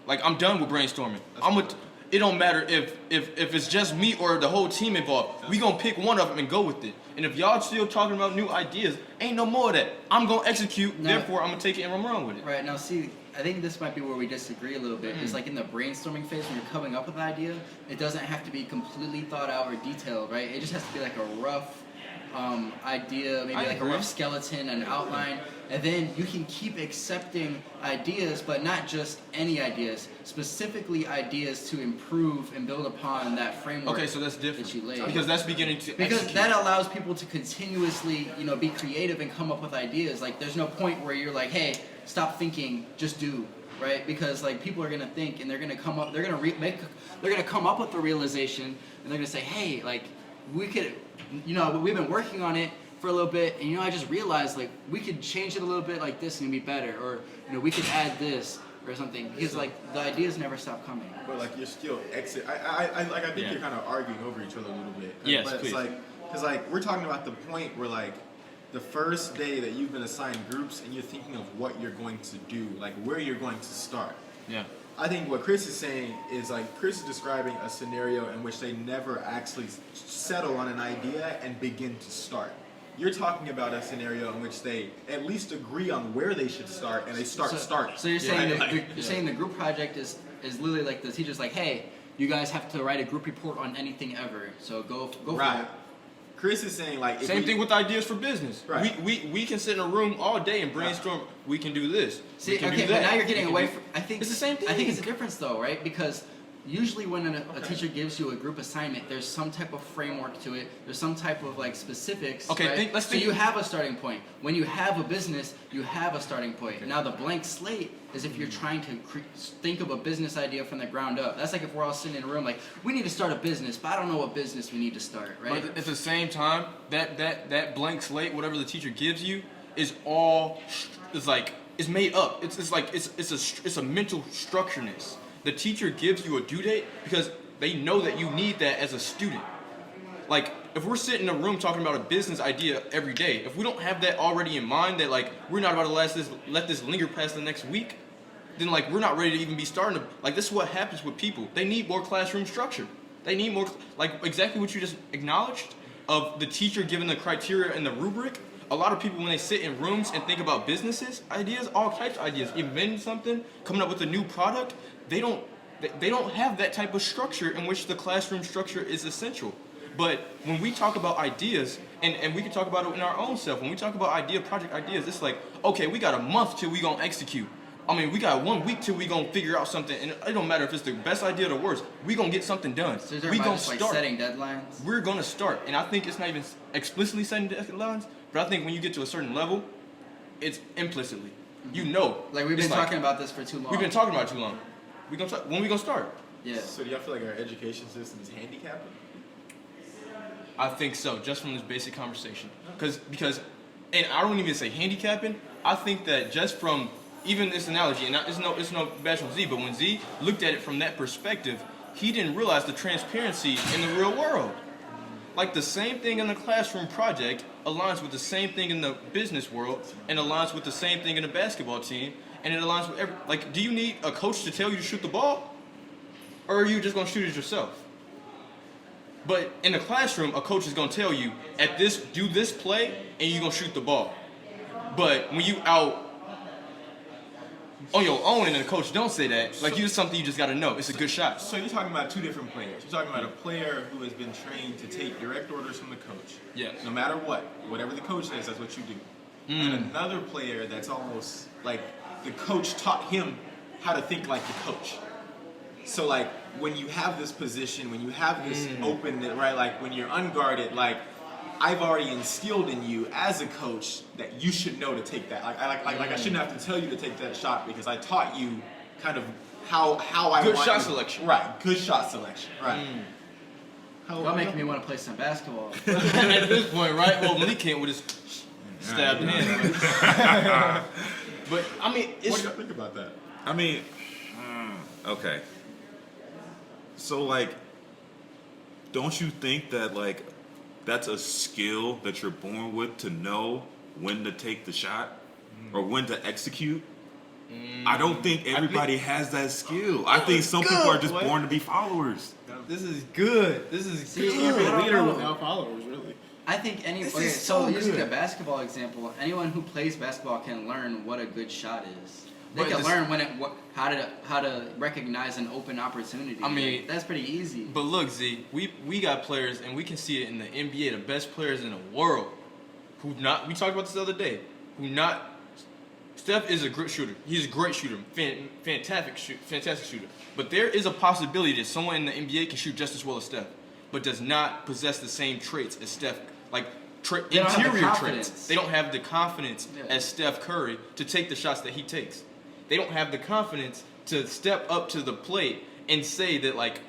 Like, I'm done with brainstorming. It don't matter if it's just me or the whole team involved. We gonna pick one of them and go with it. And if y'all still talking about new ideas, ain't no more of that. I'm gonna execute.
No.
Therefore, I'm gonna take it and run with it.
Right, now see, I think this might be where we disagree a little bit. It's like in the brainstorming phase when you're coming up with an idea, it doesn't have to be completely thought out or detailed, right? It just has to be like a rough idea, maybe
I
like
agree.
a rough skeleton, an outline, and then you can keep accepting ideas, but not just any ideas, specifically ideas to improve and build upon that framework.
Okay, so that's different.
That you laid.
Because that's beginning to
Because
execute.
that allows people to continuously, be creative and come up with ideas. Like, there's no point where you're like, hey, stop thinking, just do, right? Because like people are gonna think and they're gonna come up, they're gonna come up with the realization, and they're gonna say, hey, like we could, we've been working on it for a little bit, and I just realized like we could change it a little bit like this and it'd be better, or we could add this or something, because like the ideas never stop coming.
But like you're still I think
Yeah.
you're kind of arguing over each other a little bit.
Yes,
but
please.
it's like, because like we're talking about the point where like the first day that you've been assigned groups and you're thinking of what you're going to do, like where you're going to start.
Yeah.
I think what Chris is saying is like Chris is describing a scenario in which they never actually settle on an idea and begin to start. You're talking about a scenario in which they at least agree on where they should start and they start.
So you're saying you're saying the group project is literally like the teacher's like, hey, you guys have to write a group report on anything ever. So go for
Right.
it.
Chris is saying like
Same thing with ideas for business.
Right.
We can sit in a room all day and brainstorm. We can do this.
See,
we can
okay,
do
but
that.
now you're getting
We can
away
do-
from. I think
It's the same thing.
I think it's a difference though, right? Because usually when a teacher gives you a group assignment, there's some type of framework to it. There's some type of like specifics.
Okay,
right?
let's think.
So you have a starting point. When you have a business, you have a starting point. Now the blank slate is if you're trying to think of a business idea from the ground up. That's like if we're all sitting in a room like, we need to start a business, but I don't know what business we need to start, right?
But at the same time, that blank slate, whatever the teacher gives you, is made up. It's a mental structureness. The teacher gives you a due date because they know that you need that as a student. Like, if we're sitting in a room talking about a business idea every day, if we don't have that already in mind, that like we're not about to let this linger past the next week, then like we're not ready to even be starting to, like, this is what happens with people. They need more classroom structure. They need more, like exactly what you just acknowledged of the teacher giving the criteria and the rubric. A lot of people, when they sit in rooms and think about businesses ideas, all types of ideas, inventing something, coming up with a new product, they don't have that type of structure in which the classroom structure is essential. But when we talk about ideas, and we can talk about it in our own self, when we talk about project ideas, it's like, okay, we got a month till we gonna execute. I mean, we got 1 week till we gonna figure out something, and it don't matter if it's the best idea or the worst, we gonna get something done.
So they're
We gonna
just like
start.
setting deadlines.
We're gonna start, and I think it's not even explicitly setting deadlines, but I think when you get to a certain level, it's implicitly. You know.
Like we've
It's
been talking about this for too long.
We've been talking about it too long. When we gonna start?
Yeah.
So do y'all feel like our education system is handicapping?
I think so, just from this basic conversation. Because, and I don't even say handicapping, I think that just from even this analogy, and it's no bash on Z, but when Z looked at it from that perspective, he didn't realize the transparency in the real world. Like the same thing in the classroom project aligns with the same thing in the business world, and aligns with the same thing in the basketball team, and it aligns with like, do you need a coach to tell you to shoot the ball? Or are you just gonna shoot it yourself? But in the classroom, a coach is gonna tell you, do this play, and you're gonna shoot the ball. But when you out on your own and the coach don't say that, like, it's something you just gotta know. It's a good shot.
So you're talking about two different players. You're talking about a player who has been trained to take direct orders from the coach.
Yes.
No matter what, whatever the coach says, that's what you do. And another player that's almost like the coach taught him how to think like the coach. So like when you have this position, when you have this open, right, like when you're unguarded, like I've already instilled in you as a coach that you should know to take that. Like I shouldn't have to tell you to take that shot because I taught you kind of how I
Good
want
shot
you-
selection.
Right, good shot selection. Right.
Y'all making me want to play some basketball.
At this point, right? Well, Malik can't with his stabbed hand. But I mean,
What
it's
do y'all think about that?
I mean, okay. So like, don't you think that like that's a skill that you're born with to know when to take the shot or when to execute? I don't think everybody has that skill. I think some people are just
What?
born to be followers.
This is good. This is
You
good.
can't be
I
a
don't
leader
know.
without followers, really.
I think
This
okay,
is
so
so
using
good.
a basketball example, anyone who plays basketball can learn what a good shot is. They
But
can
this-
learn how to recognize an open opportunity.
I mean-
Like, that's pretty easy.
But look, Z, we got players, and we can see it in the NBA, the best players in the world, who not. We talked about this the other day. Who not. Steph is a great shooter. He's a great shooter, fantastic shooter. But there is a possibility that someone in the NBA can shoot just as well as Steph, but does not possess the same traits as Steph, like
They don't have the
interior
confidence.
traits. They don't have the confidence
Yeah.
as Steph Curry to take the shots that he takes. They don't have the confidence to step up to the plate and say that like,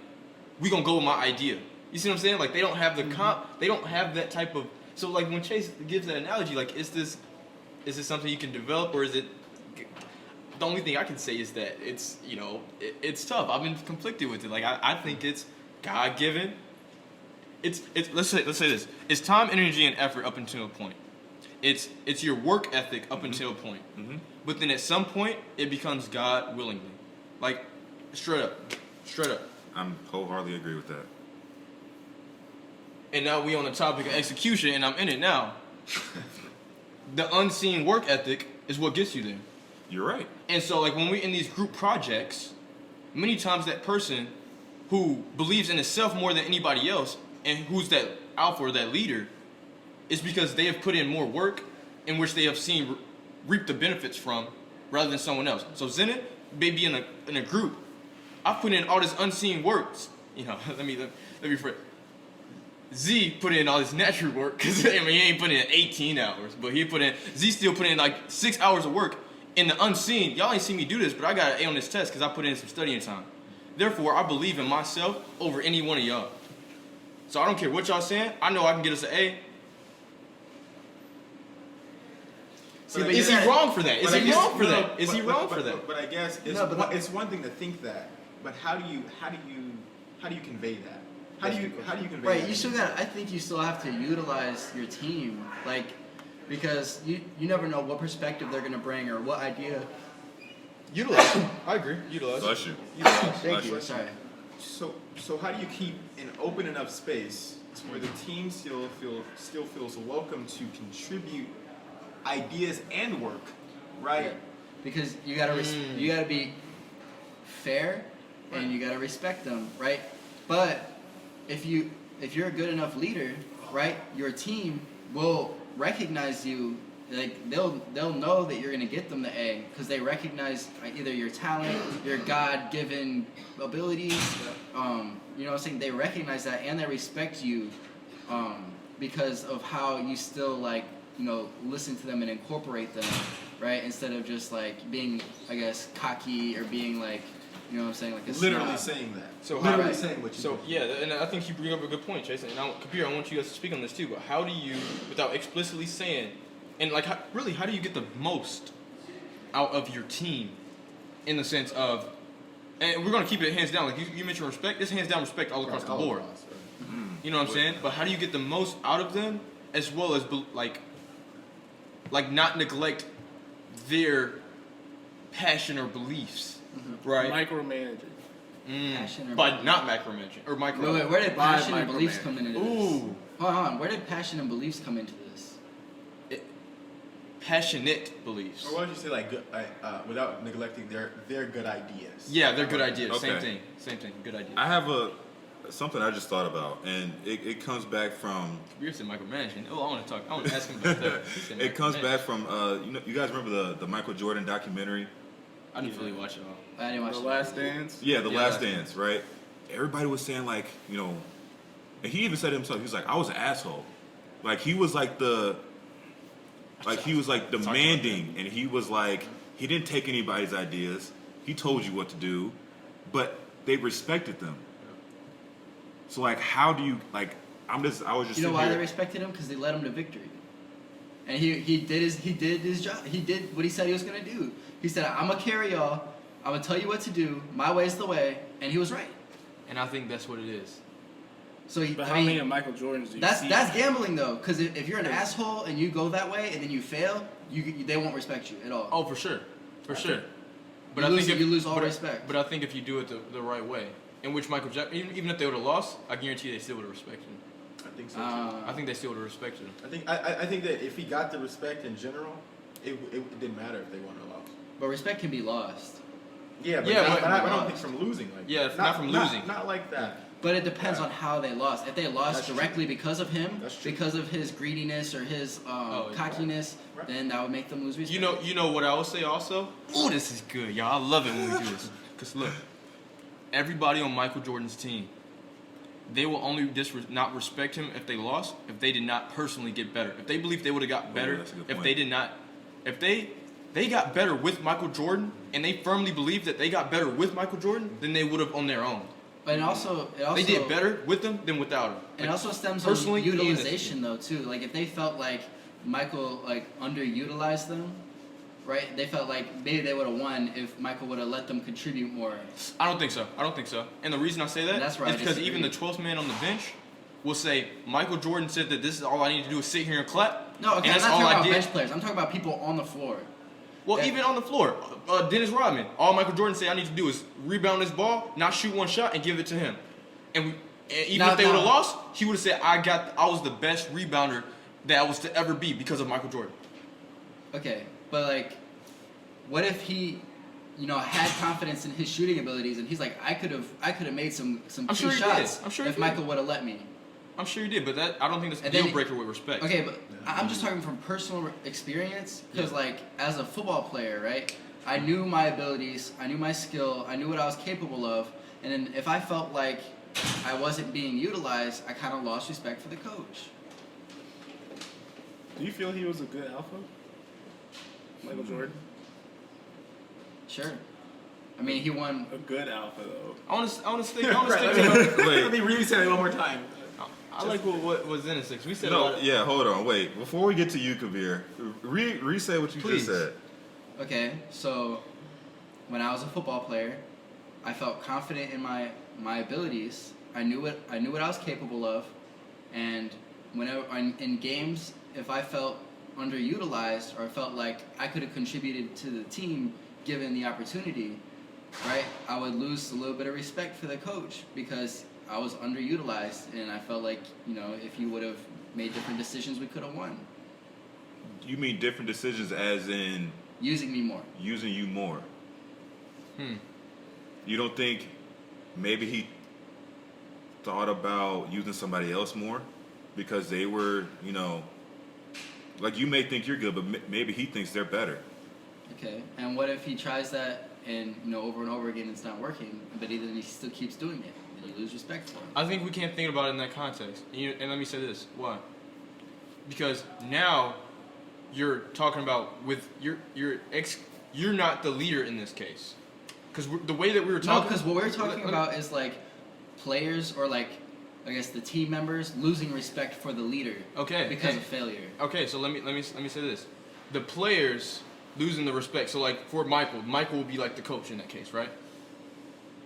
we gonna go with my idea. You see what I'm saying? Like they don't have the they don't have that type of. So like when Chase gives that analogy, like is this something you can develop, or is it? The only thing I can say is that it's it's tough. I've been conflicted with it. Like I think it's God given. It's let's say this. It's time, energy, and effort up until a point. It's your work ethic up until a point. But then at some point it becomes God willingly. Like straight up.
I'm wholeheartedly agree with that.
And now we on the topic of execution, and I'm in it now. The unseen work ethic is what gets you there.
You're right.
And so, like, when we're in these group projects, many times that person who believes in itself more than anybody else, and who's that alpha or that leader, is because they have put in more work in which they have seen reap the benefits from, rather than someone else. So Zenit may be in a group. I've put in all this unseen work. Let me rephrase. Z put in all this natural work, because he ain't put in 18 hours, but Z still put in like 6 hours of work in the unseen. Y'all ain't seen me do this, but I got an A on this test because I put in some studying time. Therefore, I believe in myself over any one of y'all. So I don't care what y'all saying. I know I can get us an A.
But I
Is he
guess-
wrong for that? Is
but I
he
guess-
wrong for
no,
that? Is he
but-
wrong
but-
for that?
But I guess it's,
No, but
it's one thing to think that, but how do you convey that? How do you convey
Right,
that?
you still got. I think you still have to utilize your team, like, because you never know what perspective they're gonna bring or what idea.
Utilize. I agree. Utilize.
Bless you.
Utilize.
Thank you.
Bless
Sorry.
So how do you keep an open enough space to where the team still feels welcome to contribute ideas and work, right?
Yeah. Because you gotta you gotta be fair and you gotta respect them, right? But if you're a good enough leader, right, your team will recognize you. Like they'll know that you're gonna get them the A because they recognize either your talent, your God-given abilities. You know what I'm saying? They recognize that and they respect you because of how you still listen to them and incorporate them, right? Instead of just like being, I guess, cocky or being like, you know what I'm saying, like a
Literally
snob.
saying that.
So
literally
how-
saying what you
So
do.
yeah, and I think you bring up a good point, Jason. And Kabir, I want you guys to speak on this too. But how do you, without explicitly saying, and like, how do you get the most out of your team, in the sense of, and we're gonna keep it hands down. Like you mentioned respect. It's hands down respect all across the board. You know what I'm saying? But how do you get the most out of them, as well as like not neglect their passion or beliefs, right?
Micromanaging.
Passion or
But not macromanaging or micro.
Wait, where did
By
passion and beliefs
micromanaging.
come into this?
Ooh.
Hold on, where did passion and beliefs come into this?
Passionate beliefs.
Or why don't you say like good, without neglecting their good ideas?
Yeah, they're good ideas.
Okay.
Same thing. Good idea.
I have something I just thought about, and it comes back from.
Kabir said micromanaging. Oh, I want to ask him about that. He said
It comes
micromanaging.
back from you guys remember the Michael Jordan documentary?
I didn't really watch it all.
I didn't watch
The
it.
Last Dance.
Yeah, The
Yeah,
Last
Last
Dance, right? Everybody was saying like, and he even said it himself. He was like, I was an asshole. Like he was like he was like demanding, and he was like, he didn't take anybody's ideas. He told you what to do, but they respected them. So like, how do you like? I was just.
You know
sitting
why
here-
they respected him? Because they led him to victory. And he did his job. He did what he said he was gonna do. He said, "I'm gonna carry y'all. I'm gonna tell you what to do. My way's the way." And he was right.
And I think that's what it is.
So
But how many of Michael Jordans do you
that's
see?
gambling though. Because if you're an asshole and you go that way and then you fail, they won't respect you at all.
Oh, for sure. For sure. But
you lose all respect.
But I think if you do it the right way, in which Michael Jackson, even if they would have lost, I guarantee they still would have respected him.
I think so too.
I think they still would have respected him.
I think that if he got the respect in general, it didn't matter if they won or lost.
But respect can be lost.
Yeah, but,
Yeah,
but I don't
lost.
think from losing. Like
Yeah, not from losing.
Not like that.
But it depends on how they lost. If they lost
That's
directly because of him,
That's true.
because of his greediness or his cockiness,
Right.
then that would make them lose respect.
You know what I would say also? Oh, this is good, y'all. I love it when we do this. Cause look, everybody on Michael Jordan's team, they will only not respect him if they lost, if they did not personally get better. If they believe they would have got better,
that's a good
if
point.
they did not, if they got better with Michael Jordan, and they firmly believe that they got better with Michael Jordan, then they would have on their own.
But it also
They did better with them than without him.
It
Like,
also stems
personally
from
and as a
utilization though too. Like if they felt like Michael underutilized them, right? They felt like maybe they would have won if Michael would have let them contribute more.
I don't think so. And the reason I say that
And that's where
is
I
because
disagree.
even the 12th man on the bench will say, Michael Jordan said that this is all I need to do is sit here and clap.
No, okay,
and
I'm
that's
not
all
talking
I
about
did.
bench players. I'm talking about people on the floor.
Well,
Yeah.
even on the floor, Dennis Rodman, all Michael Jordan said I need to do is rebound this ball, not shoot one shot, and give it to him. And even
Now-
if they would have
now-
lost, he would have said I was the best rebounder that I was to ever be because of Michael Jordan.
Okay, but like, what if he, had confidence in his shooting abilities, and he's like, I could have made some
I'm
key
sure he
shots
did. I'm sure he
if
did.
Michael would have let me.
I'm sure he did, but I don't think that's a
And then
deal breaker with respect.
Okay, but I'm just talking from personal experience because, like, as a football player, right? I knew my abilities, I knew my skill, I knew what I was capable of, and then if I felt like I wasn't being utilized, I kind of lost respect for the coach.
Do you feel he was a good alpha? Michael Jordan?
Sure. I mean, he won.
A good alpha, though.
I want to stick. I want to stick to.
Let me really say it one more time.
I like what was in it. Six. We said a
No,
lot of-
yeah, hold on, wait. Before we get to you, Kabir, re-say what you
Please.
just said.
Okay, so when I was a football player, I felt confident in my abilities. I knew what I was capable of, and whenever in games, if I felt underutilized or I felt like I could have contributed to the team given the opportunity, right, I would lose a little bit of respect for the coach because I was underutilized, and I felt like if he would have made different decisions, we could have won.
You mean different decisions as in
Using me more.
using you more? You don't think maybe he thought about using somebody else more because they were, like you may think you're good, but maybe he thinks they're better.
Okay, and what if he tries that and over and over again it's not working, but then he still keeps doing it, and you lose respect for him?
I think we can't think about it in that context. And let me say this. Why? Because now you're talking about with you're not the leader in this case. Because the way that we were
No,
talking.
because what we're talking about is like players or like I guess the team members losing respect for the leader.
Okay.
Because of failure.
Okay, so let me say this: the players losing the respect. So like for Michael will be like the coach in that case, right?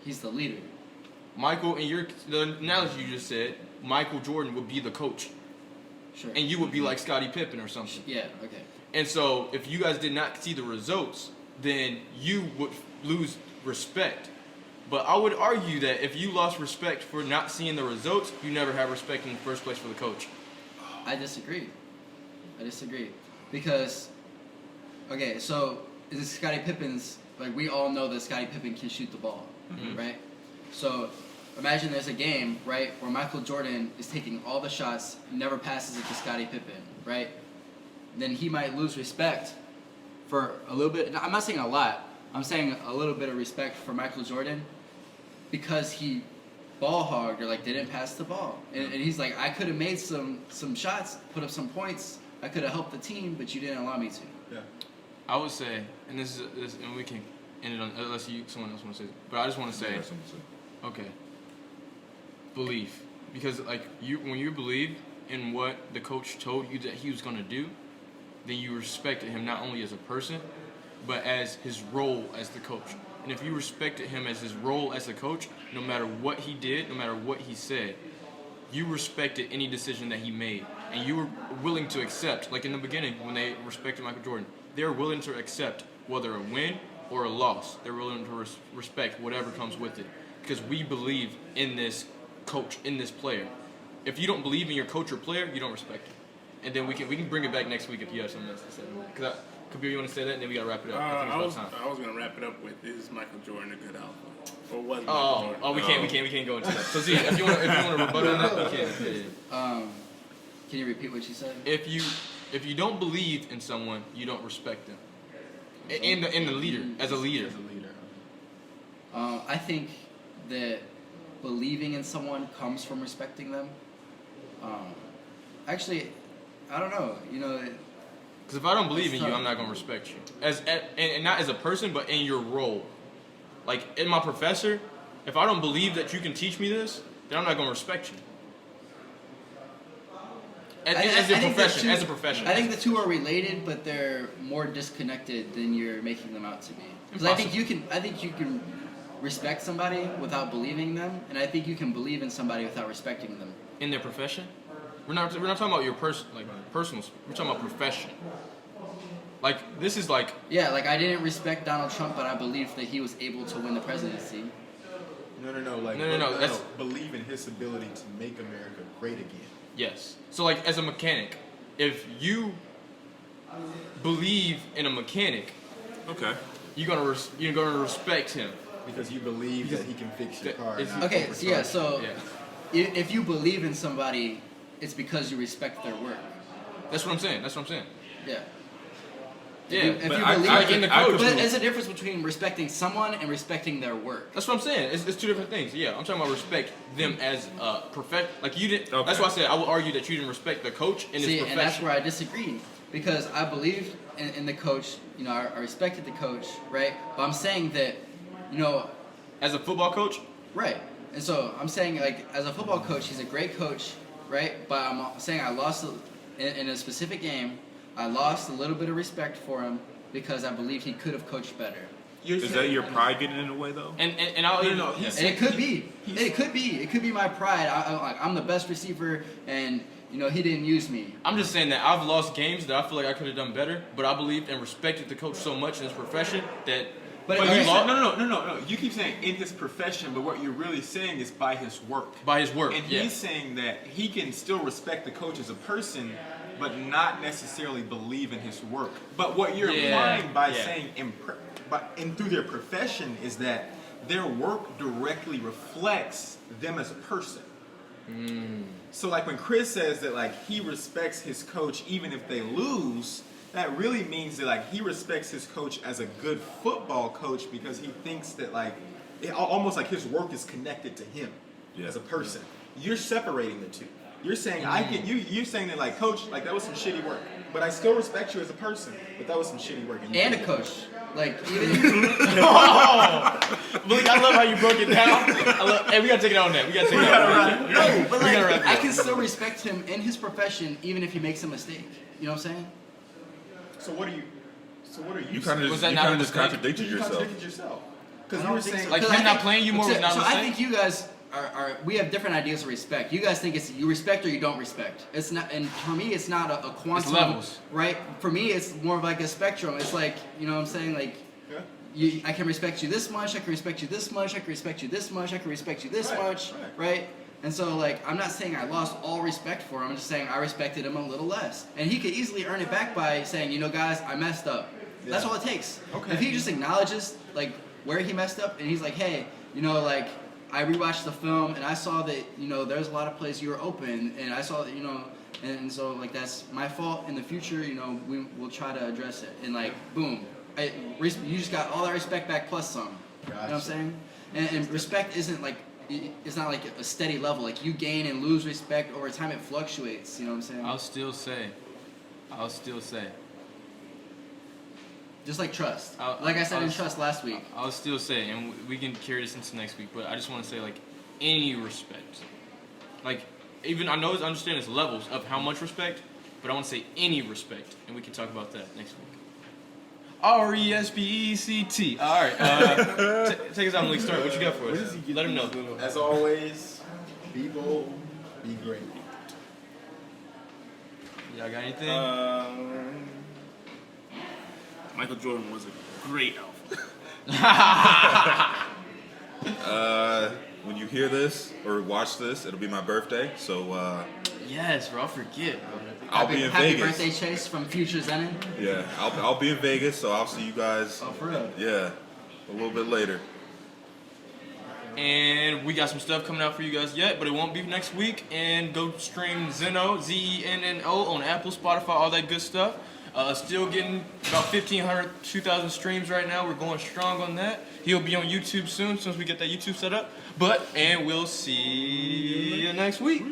He's the leader.
Michael, in the analogy you just said, Michael Jordan would be the coach,
Sure.
and you would be like Scottie Pippen or something.
Yeah. Okay.
And so if you guys did not see the results, then you would lose respect. But I would argue that if you lost respect for not seeing the results, you never have respect in the first place for the coach.
I disagree. Because, okay, so is it Scottie Pippen's, like we all know that Scottie Pippen can shoot the ball, right? So imagine there's a game, right, where Michael Jordan is taking all the shots, never passes it to Scottie Pippen, right? Then he might lose respect for a little bit. I'm not saying a lot. I'm saying a little bit of respect for Michael Jordan because he ball hogged or like didn't pass the ball. And he's like, I could have made some shots, put up some points. I could have helped the team, but you didn't allow me to.
Yeah.
I would say, and and we can end it on unless someone else wants to say it, but I just want to say,
Yeah, something to say.
okay, belief, because like when you believe in what the coach told you that he was gonna do, then you respected him not only as a person, but as his role as the coach. And if you respected him as his role as a coach, no matter what he did, no matter what he said, you respected any decision that he made. And you were willing to accept, like in the beginning when they respected Michael Jordan, they were willing to accept whether a win or a loss. They're willing to respect whatever comes with it because we believe in this coach, in this player. If you don't believe in your coach or player, you don't respect him. And then we can bring it back next week if you have something else to say. Because Kabir, you want to say that, and then we gotta wrap it up.
I
think it's about time.
was gonna wrap it up with, is Michael Jordan a good alpha? Or was Michael Jordan?
Oh, we can't go into that. So see, if you want to rebut on that, you can.
Can you repeat what you said?
If you don't believe in someone, you don't respect them. In the leader, as a leader.
I think that believing in someone comes from respecting them. Actually, I don't know. You know,
Because if I don't believe in you, I'm not gonna respect you. And not as a person, but in your role. Like in my professor, if I don't believe that you can teach me this, then I'm not gonna respect you. As a profession.
I think the two are related, but they're more disconnected than you're making them out to be. Because I think you can respect somebody without believing them, and I think you can believe in somebody without respecting them.
In their profession, we're not talking about your personal. We're talking about profession. Like this is like
Yeah, like I didn't respect Donald Trump, but I believed that he was able to win the presidency.
No. Believe in his ability to make America great again.
yes. So like as a mechanic, if you believe in a mechanic,
Okay.
you're gonna respect him.
Because you believe that he can fix your car.
It's-
not
Okay,
overcharge
so yeah,
you.
so
Yeah.
if you believe in somebody, it's because you respect their work.
That's what I'm saying.
Yeah.
Yeah,
If
but
you
I-
believe
I
in
can-
the
I
coach,
could
but
prove-
there's a difference between respecting someone and respecting their work.
that's what I'm saying. It's two different things. Yeah, I'm talking about respect them as a Like you didn't.
Okay.
That's why I said I will argue that you didn't respect the coach in his
See,
profession.
and that's where I disagree because I believed in the coach. You know, I respected the coach, right? But I'm saying that, you know,
As a football coach,
right. And so I'm saying, like, as a football coach, he's a great coach, right? But I'm saying I lost in a specific game. I lost a little bit of respect for him because I believed he could have coached better.
Is that your pride getting in the way though?
and I'll
No,
yeah.
And it could be. It could be my pride. I'm the best receiver, and you know he didn't use me.
I'm just saying that I've lost games that I feel like I could have done better, but I believed and respected the coach so much in his profession that.
But
But
you
you
lost-
no. You keep saying in his profession, but what you're really saying is by his work.
By his work,
And
yeah.
he's saying that he can still respect the coach as a person, but not necessarily believe in his work. But what you're
Yeah,
implying by
yeah.
saying through their profession is that their work directly reflects them as a person. So like when Chris says that like he respects his coach even if they lose, that really means that like he respects his coach as a good football coach because he thinks that like almost like his work is connected to him as a person. You're separating the two. You're saying you're saying that like coach, like that was some shitty work, but I still respect you as a person, but that was some shitty work.
And a coach, like even.
Malik, I love how you broke it down. Hey, we gotta take it on that. We gotta take it on that.
No, but like
gotta wrap it
I
up.
can still respect him in his profession even if he makes a mistake. You know what I'm saying?
So what are you
You kind of
Was
just,
that
you
not
kind
a
of just
mistake?
contradicted
You
yourself.
contradicted yourself. Because
I
you were
don't think
saying
so.
Like
'Cause
him
I
not
think-
playing you more was not a
So I
mistake?
think you guys are we have different ideas of respect. You guys think it's you respect or you don't respect. It's not, and for me it's not a quantum.
levels.
Right? For me it's more of like a spectrum. It's like, you know what I'm saying, like I can respect you this much, I can respect you this much, I can respect you this much, I can respect you this much, right? And so like I'm not saying I lost all respect for him, I'm just saying I respected him a little less. And he could easily earn it back by saying, you know guys, I messed up. That's all it takes.
Okay.
If he just acknowledges like where he messed up and he's like, hey, you know, like I rewatched the film and I saw that, you know, there's a lot of plays you were open and I saw that, you know, and so like that's my fault. In the future, you know, we'll try to address it. And like boom, you just got all that respect back plus some. You know what I'm saying? And respect isn't like it's not like a steady level. Like you gain and lose respect over time. It fluctuates. You know what I'm saying?
I'll still say.
Just like trust.
I'll-
Like I said in
I'll-
trust last week.
I'll still say, and we can carry this into next week, but I just want to say, like, any respect. Like, even, I know, I understand it's levels of how much respect, but I want to say any respect, and we can talk about that next week. RESPECT. All right. Take us out, Malik. Start. What you got for us? Let him know.
as always, be bold, be great.
Y'all got anything?
Michael Jordan was a great alpha.
When you hear this or watch this, it'll be my birthday. So
Yes, bro. I forget, bro.
I'll be in
Happy
Vegas.
birthday, Chase, from Future Zenon.
Yeah, I'll be in Vegas. So I'll see you guys.
Oh, for real?
Yeah, a little bit later.
And we got some stuff coming out for you guys yet, but it won't be next week. And go stream Zeno, Zenno, on Apple, Spotify, all that good stuff. Still getting about 1,500, 2,000 streams right now. We're going strong on that. He'll be on YouTube soon, as soon as we get that YouTube set up. And we'll see you next week.